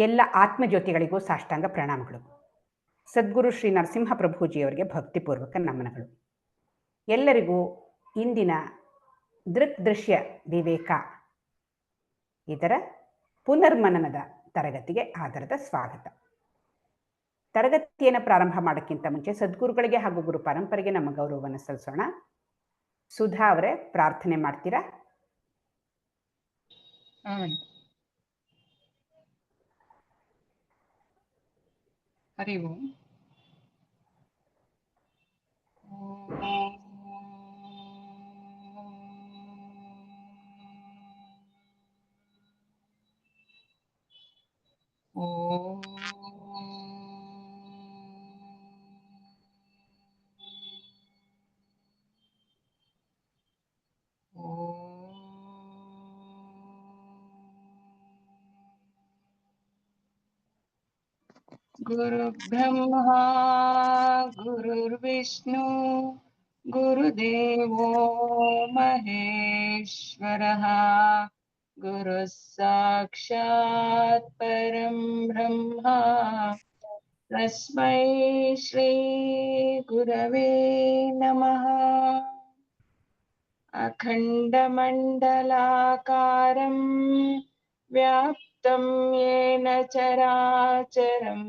ಎಲ್ಲ ಆತ್ಮಜ್ಯೋತಿಗಳಿಗೂ ಸಾಷ್ಟಾಂಗ ಪ್ರಣಾಮಗಳು. ಸದ್ಗುರು ಶ್ರೀ ನರಸಿಂಹ ಪ್ರಭುಜಿಯವರಿಗೆ ಭಕ್ತಿಪೂರ್ವಕ ನಮನಗಳು. ಎಲ್ಲರಿಗೂ ಇಂದಿನ ದೃಕ್ದೃಶ್ಯ ವಿವೇಕ ಇದರ ಪುನರ್ಮನನದ ತರಗತಿಗೆ ಆಧಾರದ ಸ್ವಾಗತ. ತರಗತಿಯನ್ನು ಪ್ರಾರಂಭ ಮಾಡೋಕ್ಕಿಂತ ಮುಂಚೆ ಸದ್ಗುರುಗಳಿಗೆ ಹಾಗೂ ಗುರು ಪರಂಪರೆಗೆ ನಮ್ಮ ಗೌರವವನ್ನು ಸಲ್ಲಿಸೋಣ. ಸುಧಾ ಅವರೇ, ಪ್ರಾರ್ಥನೆ ಮಾಡ್ತೀರಾ? ಹರಿ ಓಂ. गुरु ब्रह्मा गुरुर्विष्णु गुरुदेवो महेश्वरः गुरुः साक्षात् परं ब्रह्मा तस्मै श्री गुरवे नमः. अखण्डमण्डलाकारं व्याप्तं येन चराचरं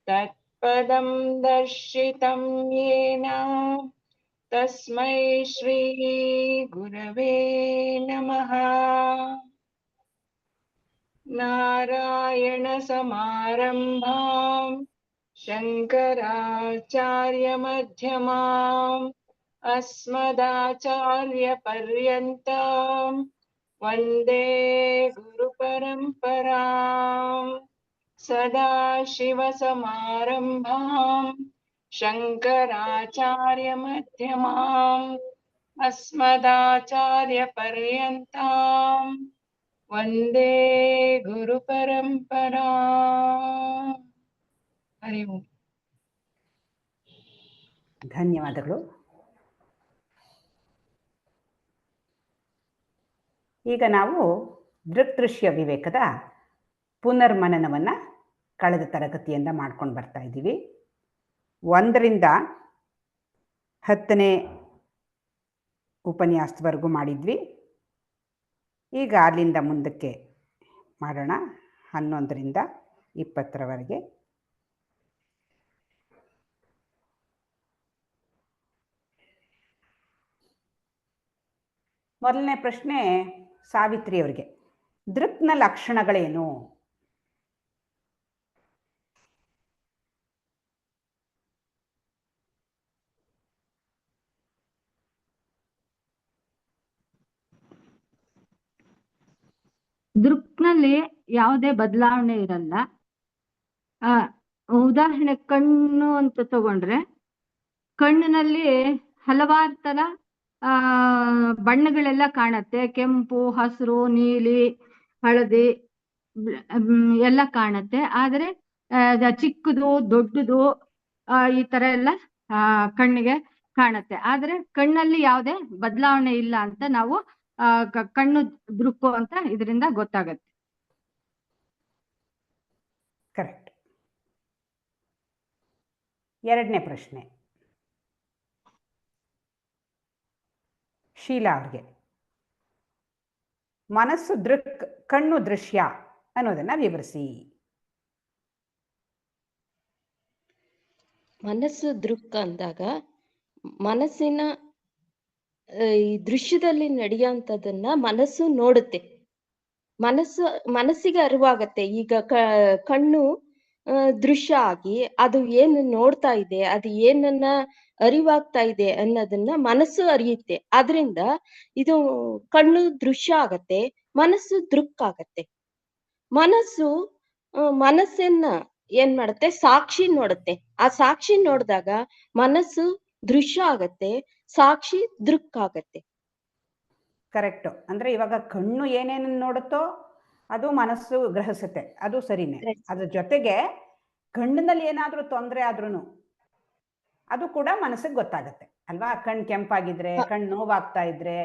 तत्पदं दर्शितं येन तस्मै श्री गुरवे नमः. नारायणसमारम्भां शङ्कराचार्यमध्यमाम् अस्मदाचार्यपर्यन्तां वन्दे गुरुपरम्पराम्. सदाशिवसमारम्भां शङ्कराचार्यमध्यमाम् अस्मदाचार्यपर्यन्तां वन्दे गुरुपरम्पराम्. हरि ओಂ. ಧನ್ಯವಾದಗಳು. ಈಗ ನಾವು ದೃಕ್ದೃಶ್ಯ ವಿವೇಕದ ಪುನರ್ಮನನವನ್ನು ಕಳೆದ ತರಗತಿಯಿಂದ ಮಾಡ್ಕೊಂಡು ಬರ್ತಾ ಇದ್ದೀವಿ. 1ರಿಂದ 10ನೇ ಉಪನ್ಯಾಸದವರೆಗೂ ಮಾಡಿದ್ವಿ. ಈಗ ಅಲ್ಲಿಂದ ಮುಂದಕ್ಕೆ ಮಾಡೋಣ, 11ರಿಂದ 20ರವರೆಗೆ. ಮೊದಲನೇ ಪ್ರಶ್ನೆ ಸಾವಿತ್ರಿ ಅವರಿಗೆ. ದೃಕ್ನ ಲಕ್ಷಣಗಳೇನು? ದೃಕ್ನಲ್ಲಿ ಯಾವುದೇ ಬದಲಾವಣೆ ಇರಲ್ಲ. ಉದಾಹರಣೆ ಕಣ್ಣು ಅಂತ ತಗೊಂಡ್ರೆ, ಕಣ್ಣಿನಲ್ಲಿ ಹಲವಾರು ತರ ಬಣ್ಣಗಳೆಲ್ಲ ಕಾಣತ್ತೆ. ಕೆಂಪು, ಹಸಿರು, ನೀಲಿ, ಹಳದಿ ಎಲ್ಲ ಕಾಣತ್ತೆ. ಆದ್ರೆ ಚಿಕ್ಕದು, ದೊಡ್ಡದು ಈ ತರ ಎಲ್ಲ ಕಣ್ಣಿಗೆ ಕಾಣತ್ತೆ. ಆದ್ರೆ ಕಣ್ಣಲ್ಲಿ ಯಾವುದೇ ಬದಲಾವಣೆ ಇಲ್ಲ ಅಂತ ನಾವು ಕಣ್ಣು ದೃಕ್ಕು ಅಂತ ಇದರಿಂದ ಗೊತ್ತಾಗತ್ತೆ. ಕರೆಕ್ಟ್. 2ನೇ ಪ್ರಶ್ನೆ ಶೀಲಾ ಅವ್ರಿಗೆ. ಮನಸ್ಸು ದೃಕ್, ಕಣ್ಣು ದೃಶ್ಯ ಅನ್ನೋದನ್ನ ವಿವರಿಸಿ. ಮನಸ್ಸು ದೃಕ್ ಅಂದಾಗ ಮನಸ್ಸಿನ ಈ ದೃಶ್ಯದಲ್ಲಿ ನಡೆಯುವಂಥದ್ದನ್ನ ಮನಸ್ಸು ನೋಡುತ್ತೆ. ಮನಸ್ಸಿಗೆ ಅರಿವಾಗತ್ತೆ. ಈಗ ಕಣ್ಣು ದೃಶ್ಯ ಆಗಿ ಅದು ಏನು ನೋಡ್ತಾ ಇದೆ, ಅದು ಏನನ್ನ ಅರಿವಾಗ್ತಾ ಇದೆ ಅನ್ನೋದನ್ನ ಮನಸ್ಸು ಅರಿಯುತ್ತೆ. ಆದ್ರಿಂದ ಇದು ಕಣ್ಣು ದೃಶ್ಯ ಆಗತ್ತೆ, ಮನಸ್ಸು ದೃಕ್ ಆಗತ್ತೆ. ಮನಸ್ಸನ್ನ ಏನ್ ಮಾಡುತ್ತೆ, ಸಾಕ್ಷಿ ನೋಡುತ್ತೆ. ಆ ಸಾಕ್ಷಿ ನೋಡಿದಾಗ ಮನಸ್ಸು ದೃಶ್ಯ ಆಗತ್ತೆ, ಸಾಕ್ಷಿ ದೃಕ್ ಆಗತ್ತೆ. ಕರೆಕ್ಟು. ಅಂದ್ರೆ ಇವಾಗ ಕಣ್ಣು ಏನೇನು ನೋಡುತ್ತೋ ಅದು ಮನಸ್ಸು ಗ್ರಹಿಸುತ್ತೆ, ಅದು ಸರಿನೇ. ಅದ್ರ ಜೊತೆಗೆ ಕಣ್ಣಿನಲ್ಲಿ ಏನಾದ್ರೂ ತೊಂದರೆ ಆದ್ರೂ ಅದು ಕೂಡ ಮನಸ್ಸಿಗೆ ಗೊತ್ತಾಗತ್ತೆ ಅಲ್ವಾ? ಕಣ್ಣು ಕೆಂಪಾಗಿದ್ರೆ, ಕಣ್ಣು ನೋವಾಗ್ತಾ ಇದ್ರೆ,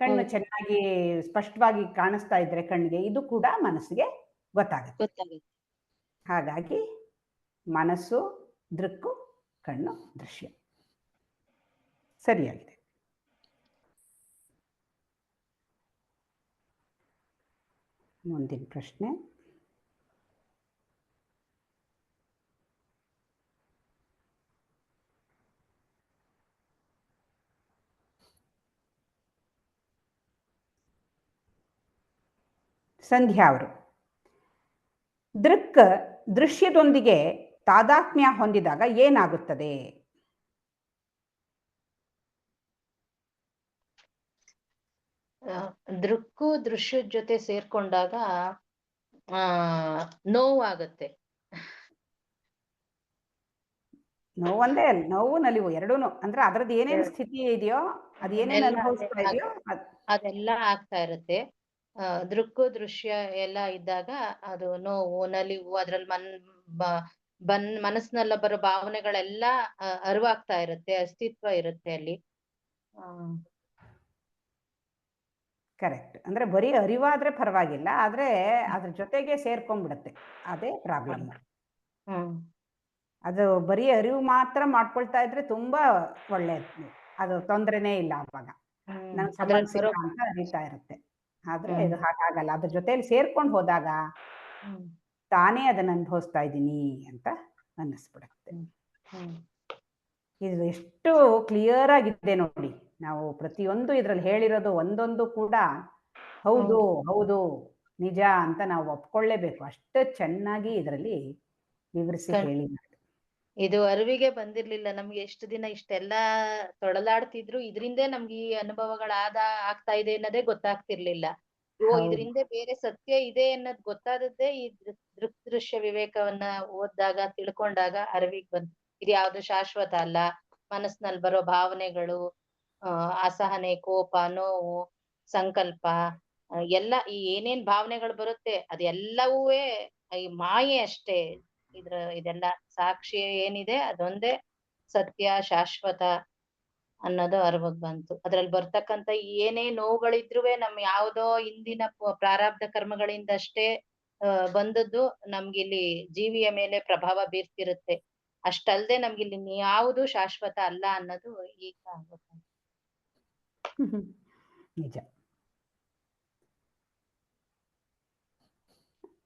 ಕಣ್ಣು ಚೆನ್ನಾಗಿ ಸ್ಪಷ್ಟವಾಗಿ ಕಾಣಿಸ್ತಾ ಇದ್ರೆ ಕಣ್ಣಿಗೆ, ಇದು ಕೂಡ ಮನಸ್ಸಿಗೆ ಗೊತ್ತಾಗುತ್ತೆ. ಗೊತ್ತಾಗುತ್ತೆ. ಹಾಗಾಗಿ ಮನಸ್ಸು ದೃಕ್ಕು, ಕಣ್ಣು ದೃಶ್ಯ. ಸರಿಯಾಗಿದೆ. ಮುಂದಿನ ಪ್ರಶ್ನೆ. ಸಂಧ್ಯಾ ಅವರು, ದೃಕ್ ದೃಶ್ಯದೊಂದಿಗೆ ತಾದಾತ್ಮ್ಯ ಹೊಂದಿದಾಗ ಏನಾಗುತ್ತದೆ? ದೃಕ್ಕು ದೃಶ್ಯದ ಜೊತೆ ಸೇರ್ಕೊಂಡಾಗ ನೋವಾಗುತ್ತೆ. ನೋವಂದೇ ಅಲ್ಲ, ನೋವು ನಲಿವು ಎರಡೂನು. ಅಂದ್ರೆ ಅದ್ರದ್ದು ಏನೇನು ಸ್ಥಿತಿ ಇದೆಯೋ, ಅದು ಏನೇನು ಎಲ್ಲ ಅನುಭವಿಸ್ತಾ ಇದೆಯೋ ಅದೆಲ್ಲ ಆಗ್ತಾ ಇರುತ್ತೆ. ದೃಕ್ಕು ದೃಶ್ಯ ಎಲ್ಲ ಇದ್ದಾಗ ಅದು ನೋವು ನಲಿವು ಅದ್ರಲ್ಲಿ ಮನಸ್ಸಿನೆಲ್ಲ ಬರೋ ಭಾವನೆಗಳೆಲ್ಲ ಅರಿವಾಗ್ತಾ ಇರುತ್ತೆ, ಅಸ್ತಿತ್ವ ಇರುತ್ತೆ ಅಲ್ಲಿ. ಕರೆಕ್ಟ್. ಅಂದ್ರೆ ಬರೀ ಅರಿವಾದ್ರೆ ಪರವಾಗಿಲ್ಲ, ಆದ್ರೆ ಅದ್ರ ಜೊತೆಗೆ ಸೇರ್ಕೊಂಡ್ಬಿಡುತ್ತೆ, ಅದೇ ಪ್ರಾಬ್ಲಮ್. ಅದು ಬರೀ ಅರಿವು ಮಾತ್ರ ಮಾಡ್ಕೊಳ್ತಾ ಇದ್ರೆ ತುಂಬಾ ಒಳ್ಳೇದು, ಅದು ತೊಂದರೆನೇ ಇಲ್ಲ. ಅವಾಗ ನಂಗೆ ಸಂಬಂಧಿಸಿಲ್ಲ ಅಂತ ಅರಿತಾ ಇರುತ್ತೆ. ಆದ್ರೆ ಇದು ಹಾಗಾಗಲ್ಲ, ಅದ್ರ ಜೊತೆಲಿ ಸೇರ್ಕೊಂಡು ಹೋದಾಗ ತಾನೇ ಅದನ್ನ ಅನುಭವಿಸ್ತಾ ಇದ್ದೀನಿ ಅಂತ ಅನ್ನಿಸ್ಬಿಡುತ್ತೆ. ಇದು ಎಷ್ಟು ಕ್ಲಿಯರ್ ಆಗಿದೆ ನೋಡಿ. ನಾವು ಪ್ರತಿಯೊಂದು ಇದ್ರಲ್ಲಿ ಹೇಳಿರೋದು ಒಂದೊಂದು ಕೂಡ ಹೌದು ಹೌದು ನಿಜ ಅಂತ ನಾವು ಒಪ್ಕೊಳ್ಳೇಬೇಕು. ಅಷ್ಟು ಚೆನ್ನಾಗಿ ಇದರಲ್ಲಿ ವಿವರಿಸಿ ಹೇಳಿದ್ದಾರೆ. ಇದು ಅರಿವಿಗೆ ಬಂದಿರ್ಲಿಲ್ಲ ನಮ್ಗೆ. ಎಷ್ಟು ದಿನ ಇಷ್ಟೆಲ್ಲಾ ತೊಡಲಾಡ್ತಿದ್ರು, ಇದರಿಂದೇ ನಮ್ಗೆ ಈ ಆಗ್ತಾ ಇದೆ ಅನ್ನೋದೇ ಗೊತ್ತಾಗ್ತಿರ್ಲಿಲ್ಲ. ಇದರಿಂದ ಬೇರೆ ಸತ್ಯ ಇದೆ ಅನ್ನೋದು ಗೊತ್ತಾದದ್ದೇ ಈ ದೃಶ್ಯ ವಿವೇಕವನ್ನ ಓದಿದಾಗ, ತಿಳ್ಕೊಂಡಾಗ ಅರಿವಿಗೆ ಬಂತು. ಇದು ಯಾವ್ದು ಶಾಶ್ವತ ಅಲ್ಲ, ಮನಸ್ಸಿನಲ್ಲಿ ಬರೋ ಭಾವನೆಗಳು, ಅಸಹನೆ, ಕೋಪ, ನೋವು, ಸಂಕಲ್ಪ ಎಲ್ಲ ಈ ಏನೇನ್ ಭಾವನೆಗಳು ಬರುತ್ತೆ ಅದೆಲ್ಲವೂ ಈ ಮಾಯೆ ಅಷ್ಟೇ. ಇದೆಲ್ಲ ಸಾಕ್ಷಿ ಏನಿದೆ ಅದೊಂದೇ ಸತ್ಯ, ಶಾಶ್ವತ ಅನ್ನೋದು ಅರಿವಿಗೆ ಬಂತು. ಅದ್ರಲ್ಲಿ ಬರ್ತಕ್ಕಂಥ ಏನೇ ನೋವುಗಳಿದ್ರು ನಮ್ ಯಾವ್ದೋ ಹಿಂದಿನ ಪ್ರಾರಬ್ಧ ಕರ್ಮಗಳಿಂದ ಅಷ್ಟೇ ಬಂದದ್ದು ನಮ್ಗಿಲ್ಲಿ ಜೀವಿಯ ಮೇಲೆ ಪ್ರಭಾವ ಬೀರ್ತಿರುತ್ತೆ. ಅಷ್ಟಲ್ದೆ ನಮ್ಗಿಲ್ಲಿ ಯಾವುದು ಶಾಶ್ವತ ಅಲ್ಲ ಅನ್ನೋದು ಈಗ ಗೊತ್ತಾಯ್ತು. ನಿಜ.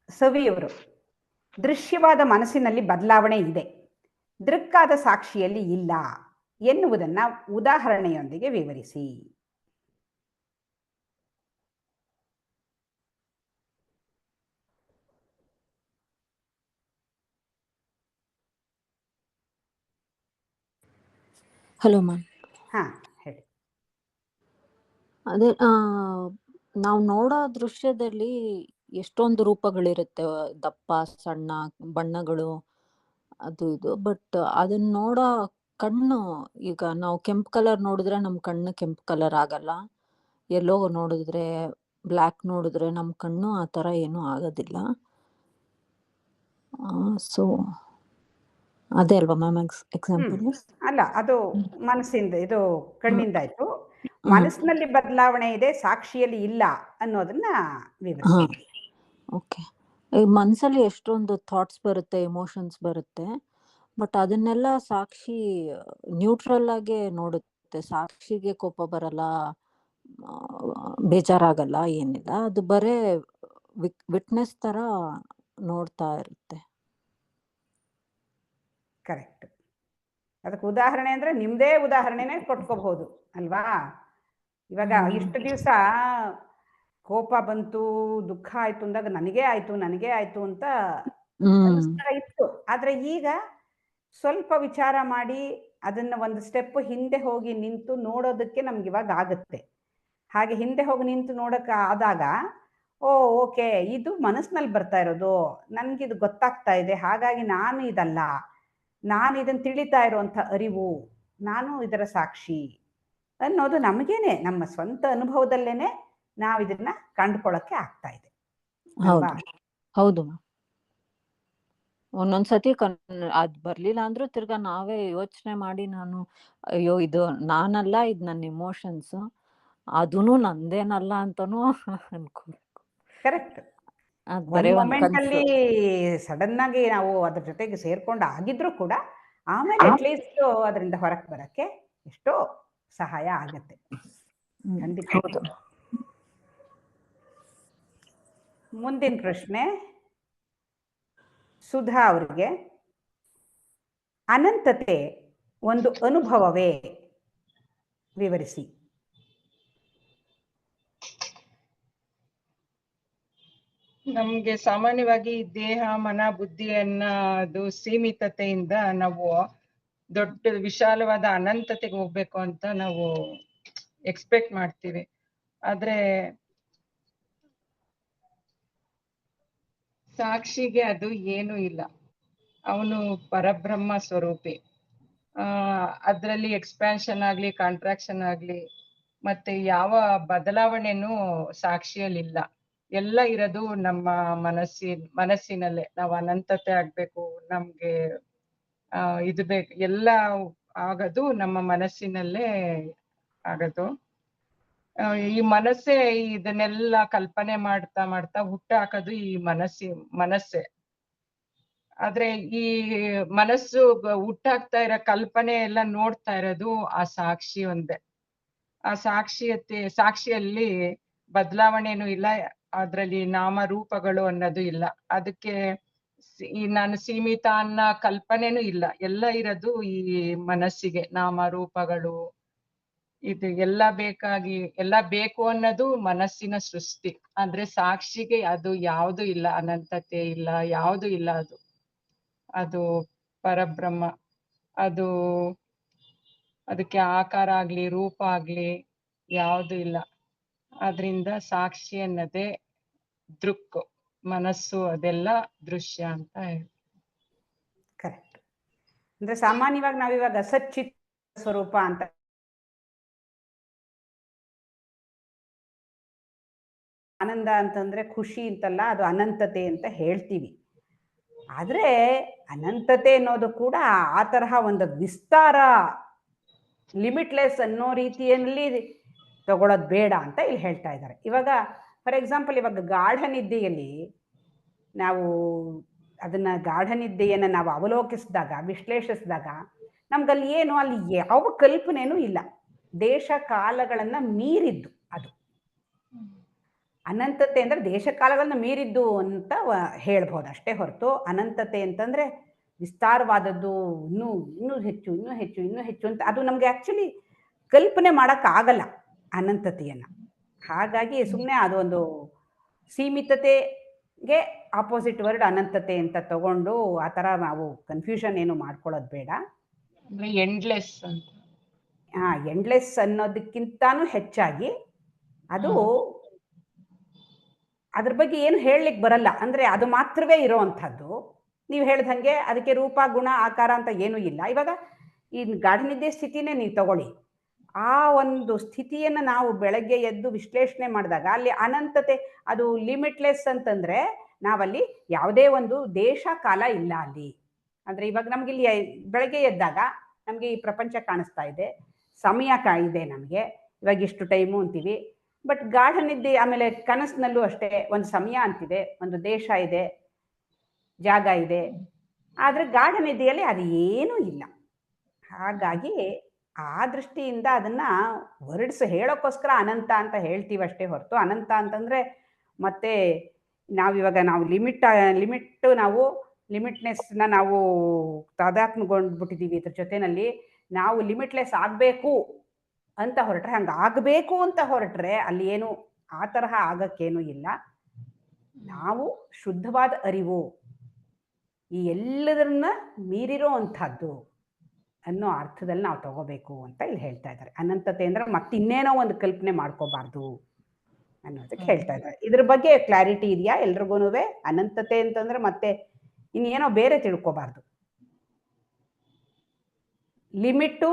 ಸವಿಯವರು, ದೃಶ್ಯವಾದ ಮನಸ್ಸಿನಲ್ಲಿ ಬದಲಾವಣೆ ಇದೆ, ದೃಕ್ಕಾದ ಸಾಕ್ಷಿಯಲ್ಲಿ ಇಲ್ಲ ಎನ್ನುವುದನ್ನ ಉದಾಹರಣೆಯೊಂದಿಗೆ ವಿವರಿಸಿ. Hello ma'am. ಹಾ ಹೇಳಿ. ಅದೇ ನಾವು ನೋಡೋ ದೃಶ್ಯದಲ್ಲಿ ಎಷ್ಟೊಂದು ರೂಪಗಳಿರುತ್ತೆ, ದಪ್ಪ ಸಣ್ಣ ಬಣ್ಣಗಳು ಅದು ಇದು. ಬಟ್ ಅದನ್ನ ನೋಡೋ ಕಣ್ಣು, ಈಗ ನಾವು ಕೆಂಪು ಕಲರ್ ನೋಡಿದ್ರೆ ನಮ್ ಕಣ್ಣು ಕೆಂಪು ಕಲರ್ ಆಗಲ್ಲ, ಎಲ್ಲೋ ನೋಡಿದ್ರೆ ಬ್ಲ್ಯಾಕ್ ನೋಡಿದ್ರೆ ನಮ್ ಕಣ್ಣು ಆ ತರ ಏನು ಆಗೋದಿಲ್ಲ. ಸೊ ಅದೇ ಅಲ್ವಾ ಮ್ಯಾಮ್ ಎಕ್ಸಾಂಪಲ್? ಅಲ್ಲ, ಅದು ಮನಸ್ಸಿಂದ, ಇದು ಕಣ್ಣಿಂದ ಆಯ್ತು. ಮನಸ್ಸಿನಲ್ಲಿ ಬದಲಾವಣೆ ಇದೆ, ಸಾಕ್ಷಿಯಲ್ಲಿ ಇಲ್ಲ ಅನ್ನೋದನ್ನ ವಿವರಿಸಿ. ಓಕೆ. ಈ ಮನ್ಸಲ್ಲಿ ಎಷ್ಟೊಂದು ಥಾಟ್ಸ್ ಬರುತ್ತೆ, ಎಮೋಷನ್ಸ್ ಬರುತ್ತೆ, ಬಟ್ ಅದನ್ನೆಲ್ಲ ಸಾಕ್ಷಿ ನ್ಯೂಟ್ರಲ್ ಆಗಿ ನೋಡುತ್ತೆ. ಸಾಕ್ಷಿಗೆ ಕೋಪ ಬರಲ್ಲ, ಬೇಜಾರಾಗಲ್ಲ, ಏನಿಲ್ಲ. ಅದು ಬರೇ ವಿಟ್ನೆಸ್ ತರ ನೋಡ್ತಾ ಇರುತ್ತೆ. ಕರೆಕ್ಟ್. ಅದಕ್ಕೆ ಉದಾಹರಣೆ ಅಂದ್ರೆ ನಿಮ್ದೇ ಉದಾಹರಣೆನೇ ಕೊಟ್ಕೋಬಹುದು ಅಲ್ವಾ? ಇವಾಗ ಇಷ್ಟು ದಿವಸ ಕೋಪ ಬಂತು, ದುಃಖ ಆಯ್ತು ಅಂದಾಗ ನನಗೇ ಆಯ್ತು ಅಂತ ಅನಿಸ್ತಾ ಇತ್ತು. ಆದ್ರೆ ಈಗ ಸ್ವಲ್ಪ ವಿಚಾರ ಮಾಡಿ ಅದನ್ನ ಒಂದು ಸ್ಟೆಪ್ ಹಿಂದೆ ಹೋಗಿ ನಿಂತು ನೋಡೋದಕ್ಕೆ ನಮ್ಗೆ ಇವಾಗ ಆಗುತ್ತೆ. ಹಾಗೆ ಹಿಂದೆ ಹೋಗಿ ನಿಂತು ನೋಡಕ್ಕೆ ಆದಾಗ, ಓಕೆ, ಇದು ಮನಸ್ಸಿನಲ್ಲಿ ಬರ್ತಾ ಇರೋದು, ನನ್ಗಿದು ಗೊತ್ತಾಗ್ತಾ ಇದೆ, ಹಾಗಾಗಿ ನಾನು ಇದಲ್ಲ, ನಾನು ಇದನ್ನು ತಿಳಿತಾ ಇರುವಂಥ ಅರಿವು, ನಾನು ಇದರ ಸಾಕ್ಷಿ ಅನ್ನೋದು ನಮಗೇನೆ, ನಮ್ಮ ಸ್ವಂತ ಅನುಭವದಲ್ಲೇನೆ ನಾವು ಇದನ್ನ ಕಂಡುಕೊಳ್ಳಕ್ಕೆ ಆಗ್ತಾ ಇದೆ. ಹೌದು. ಒಂದೊಂದ್ಸತಿ ಅದ್ ಬರ್ಲಿಲ್ಲ ಅಂದ್ರೂ ತಿರ್ಗಾ ನಾವೇ ಯೋಚನೆ ಮಾಡಿ, ನಾನು ಅಯ್ಯೋ ಇದು ನಾನಲ್ಲ, ಇದು ನನ್ನ ಇಮೋಷನ್ಸ್, ಅದೂನು ನಂದೇನಲ್ಲ ಅಂತಾನು ಅನ್ಕೋಬೇಕು. ಕರೆಕ್ಟ್. ಅದ್ ಬರೀ ಒಂದ್ ಒಂದ್ ಮೊಮೆಂಟ್ ಕನ್ಸು. ಅಲ್ಲಿ ಸಡನ್ ಆಗಿ ನಾವು ಅದ್ರ ಜೊತೆಗೆ ಸೇರ್ಕೊಂಡು ಆಗಿದ್ರು ಕೂಡ ಆಮೇಲೆ ಅಟ್ಲೀಸ್ಟ್ ಅದರಿಂದ ಹೊರಗೆ ಬರಕ್ಕೆ ಎಷ್ಟೋ ಸಹಾಯ ಆಗತ್ತೆ. ಖಂಡಿತ. ಹೌದು. ಮುಂದಿನ ಪ್ರಶ್ನೆ ಸುಧಾ ಅವ್ರಿಗೆ, ಅನಂತತೆ ಒಂದು ಅನುಭವವೇ? ವಿವರಿಸಿ. ನಮ್ಗೆ ಸಾಮಾನ್ಯವಾಗಿ ದೇಹ, ಮನ, ಬುದ್ಧಿ ಅನ್ನೋದು ಸೀಮಿತತೆಯಿಂದ ನಾವು ದೊಡ್ಡ ವಿಶಾಲವಾದ ಅನಂತತೆಗೆ ಹೋಗ್ಬೇಕು ಅಂತ ನಾವು ಎಕ್ಸ್ಪೆಕ್ಟ್ ಮಾಡ್ತೀವಿ. ಆದ್ರೆ ಸಾಕ್ಷಿಗೆ ಅದು ಏನು ಇಲ್ಲ. ಅವನು ಪರಬ್ರಹ್ಮ ಸ್ವರೂಪಿ. ಅದ್ರಲ್ಲಿ ಎಕ್ಸ್ಪ್ಯಾನ್ಷನ್ ಆಗ್ಲಿ, ಕಾಂಟ್ರಾಕ್ಷನ್ ಆಗ್ಲಿ, ಮತ್ತೆ ಯಾವ ಬದಲಾವಣೆನೂ ಸಾಕ್ಷಿಯಲ್ಲಿಲ್ಲ. ಎಲ್ಲ ಇರೋದು ನಮ್ಮ ಮನಸ್ಸಿನಲ್ಲೇ. ನಾವು ಅನಂತತೆ ಆಗ್ಬೇಕು, ನಮ್ಗೆ ಇದು ಬೇಕು, ಎಲ್ಲ ಆಗೋದು ನಮ್ಮ ಮನಸ್ಸಿನಲ್ಲೇ ಆಗೋದು. ಈ ಮನಸ್ಸೇ ಇದನ್ನೆಲ್ಲ ಕಲ್ಪನೆ ಮಾಡ್ತಾ ಮಾಡ್ತಾ ಹುಟ್ಟು ಹಾಕೋದು ಈ ಮನಸ್ಸೇ. ಆದ್ರೆ ಈ ಮನಸ್ಸು ಹುಟ್ಟಾಗ್ತಾ ಇರೋ ಕಲ್ಪನೆ ಎಲ್ಲ ನೋಡ್ತಾ ಇರೋದು ಆ ಸಾಕ್ಷಿ ಒಂದೇ. ಆ ಸಾಕ್ಷಿಯಲ್ಲಿ ಬದಲಾವಣೆನೂ ಇಲ್ಲ, ಅದ್ರಲ್ಲಿ ನಾಮರೂಪಗಳು ಅನ್ನೋದು ಇಲ್ಲ. ಅದಕ್ಕೆ ನಾನು ಸೀಮಿತ ಅನ್ನೋ ಕಲ್ಪನೆನೂ ಇಲ್ಲ. ಎಲ್ಲ ಇರೋದು ಈ ಮನಸ್ಸಿಗೆ. ನಾಮರೂಪಗಳು ಇದು ಎಲ್ಲ ಬೇಕು ಅನ್ನೋದು ಮನಸ್ಸಿನ ಸೃಷ್ಟಿ. ಅಂದ್ರೆ ಸಾಕ್ಷಿಗೆ ಅದು ಯಾವುದು ಇಲ್ಲ, ಅನಂತತೆ ಇಲ್ಲ, ಯಾವುದು ಇಲ್ಲ. ಅದು ಪರಬ್ರಹ್ಮ. ಅದಕ್ಕೆ ಆಕಾರ ಆಗ್ಲಿ, ರೂಪ ಆಗ್ಲಿ ಯಾವುದು ಇಲ್ಲ. ಆದ್ರಿಂದ ಸಾಕ್ಷಿ ಅನ್ನೋದೇ ದೃಕ್, ಮನಸ್ಸು ಅದೆಲ್ಲ ದೃಶ್ಯ ಅಂತ ಹೇಳಿ. ಕರೆಕ್ಟ್. ಅಂದ್ರೆ ಸಾಮಾನ್ಯವಾಗಿ ನಾವಿವಾಗ ಸಚ್ಚಿತ್ ಸ್ವರೂಪ ಅಂತ ಆನಂದ ಅಂತಂದ್ರೆ ಖುಷಿ ಅಂತಲ್ಲ, ಅದು ಅನಂತತೆ ಅಂತ ಹೇಳ್ತೀವಿ. ಆದ್ರೆ ಅನಂತತೆ ಅನ್ನೋದು ಕೂಡ ಆ ತರಹ ಒಂದು ವಿಸ್ತಾರ, ಲಿಮಿಟ್ಲೆಸ್ ಅನ್ನೋ ರೀತಿಯಲ್ಲಿ ತಗೊಳ್ಳೋದು ಬೇಡ ಅಂತ ಇಲ್ಲಿ ಹೇಳ್ತಾ ಇದ್ದಾರೆ. ಇವಾಗ ಫಾರ್ ಎಕ್ಸಾಂಪಲ್, ಇವಾಗ ಗಾಢ ನಿದ್ದೆಯಲ್ಲಿ ನಾವು ಅದನ್ನ ಗಾಢ ನಿದ್ದೆಯನ್ನು ನಾವು ಅವಲೋಕಿಸಿದಾಗ, ವಿಶ್ಲೇಷಿಸಿದಾಗ ನಮ್ಗಲ್ಲಿ ಏನು, ಅಲ್ಲಿ ಯಾವ ಕಲ್ಪನೆನೂ ಇಲ್ಲ. ದೇಶ ಕಾಲಗಳನ್ನ ಮೀರಿದ್ದು ಅದು ಅನಂತತೆ. ಅಂದ್ರೆ ದೇಶ ಕಾಲಗಳನ್ನ ಮೀರಿದ್ದು ಅಂತ ಹೇಳ್ಬೋದು ಅಷ್ಟೇ ಹೊರತು ಅನಂತತೆ ಅಂತಂದ್ರೆ ವಿಸ್ತಾರವಾದದ್ದು, ಇನ್ನೂ ಹೆಚ್ಚು ಅಂತ ಅದು ನಮ್ಗೆ ಆಕ್ಚುಲಿ ಕಲ್ಪನೆ ಆಗಲ್ಲ ಅನಂತತೆಯನ್ನ. ಹಾಗಾಗಿ ಸುಮ್ಮನೆ ಅದು ಒಂದು ಸೀಮಿತತೆಗೆ ಆಪೋಸಿಟ್ ವರ್ಡ್ ಅನಂತತೆ ಅಂತ ತಗೊಂಡು ಆ ಥರ ನಾವು ಕನ್ಫ್ಯೂಷನ್ ಏನು ಮಾಡ್ಕೊಳ್ಳೋದು ಬೇಡ. ಎಂಡ್ಲೆಸ್ ಅಂತ. ಎಂಡ್ಲೆಸ್ ಅನ್ನೋದಕ್ಕಿಂತಾನು ಹೆಚ್ಚಾಗಿ ಅದು ಅದ್ರ ಬಗ್ಗೆ ಏನು ಹೇಳಲಿಕ್ಕೆ ಬರಲ್ಲ. ಅಂದ್ರೆ ಅದು ಮಾತ್ರವೇ ಇರೋವಂಥದ್ದು. ನೀವು ಹೇಳ್ದಂಗೆ ಅದಕ್ಕೆ ರೂಪ, ಗುಣ, ಆಕಾರ ಅಂತ ಏನೂ ಇಲ್ಲ. ಇವಾಗ ಈ ಗಾಢ ನಿದ್ದೆ ಸ್ಥಿತಿನೇ ನೀವು ತಗೊಳ್ಳಿ. ಆ ಒಂದು ಸ್ಥಿತಿಯನ್ನು ನಾವು ಬೆಳಗ್ಗೆ ಎದ್ದು ವಿಶ್ಲೇಷಣೆ ಮಾಡಿದಾಗ ಅಲ್ಲಿ ಅನಂತತೆ, ಅದು ಲಿಮಿಟ್ಲೆಸ್ ಅಂತಂದ್ರೆ ನಾವಲ್ಲಿ ಯಾವುದೇ ಒಂದು ದೇಶ ಕಾಲ ಇಲ್ಲ ಅಲ್ಲಿ. ಅಂದ್ರೆ ಇವಾಗ ನಮ್ಗೆ ಇಲ್ಲಿ ಬೆಳಗ್ಗೆ ಎದ್ದಾಗ ನಮ್ಗೆ ಈ ಪ್ರಪಂಚ ಕಾಣಿಸ್ತಾ ಇದೆ, ಸಮಯ ಇದೆ ನಮಗೆ, ಇವಾಗ ಇಷ್ಟು ಟೈಮು ಅಂತೀವಿ. ಬಟ್ ಗಾಢ ನಿದ್ದೆ ಆಮೇಲೆ ಕನಸಿನಲ್ಲೂ ಅಷ್ಟೇ ಒಂದು ಸಮಯ ಅಂತಿದೆ, ಒಂದು ದೇಶ ಇದೆ, ಜಾಗ ಇದೆ. ಆದ್ರೆ ಗಾಢ ನಿದ್ದೆಯಲ್ಲಿ ಅದು ಏನೂ ಇಲ್ಲ. ಹಾಗಾಗಿ ಆ ದೃಷ್ಟಿಯಿಂದ ಅದನ್ನ ಹೇಳೋಕ್ಕೋಸ್ಕರ ಅನಂತ ಅಂತ ಹೇಳ್ತೀವಿ ಅಷ್ಟೇ ಹೊರತು ಅನಂತ ಅಂತಂದ್ರೆ ಮತ್ತೆ ನಾವಿವಾಗ ನಾವು ನಾವು ಲಿಮಿಟ್ನೆಸ್ನ ನಾವು ತಾದಾತ್ಮ್ಯಗೊಂಡ್ಬಿಟ್ಟಿದ್ದೀವಿ. ಇದ್ರ ಜೊತೆನಲ್ಲಿ ನಾವು ಲಿಮಿಟ್ಲೆಸ್ ಆಗಬೇಕು ಅಂತ ಹೊರಟ್ರೆ, ಹಂಗೆ ಆಗಬೇಕು ಅಂತ ಹೊರಟ್ರೆ ಅಲ್ಲಿ ಏನು ಆ ತರಹ ಆಗಕ್ಕೇನು ಇಲ್ಲ. ನಾವು ಶುದ್ಧವಾದ ಅರಿವು, ಈ ಎಲ್ಲದನ್ನ ಮೀರಿರೋ ಅಂಥದ್ದು ಅನ್ನೋ ಅರ್ಥದಲ್ಲಿ ನಾವು ತಗೋಬೇಕು ಅಂತ ಇಲ್ಲಿ ಹೇಳ್ತಾ ಇದ್ದಾರೆ. ಅನಂತತೆ ಅಂದ್ರೆ ಮತ್ತೆ ಇನ್ನೇನೋ ಒಂದು ಕಲ್ಪನೆ ಮಾಡ್ಕೋಬಾರ್ದು ಅನ್ನೋದಕ್ಕೆ ಹೇಳ್ತಾ ಇದ್ದಾರೆ. ಇದ್ರ ಬಗ್ಗೆ ಕ್ಲಾರಿಟಿ ಇದೆಯಾ ಎಲ್ರಿಗೂ? ಅನಂತತೆ ಅಂತಂದ್ರೆ ಮತ್ತೆ ಇನ್ನೇನೋ ಬೇರೆ ತಿಳ್ಕೋಬಾರ್ದು. ಲಿಮಿಟ್ಟು,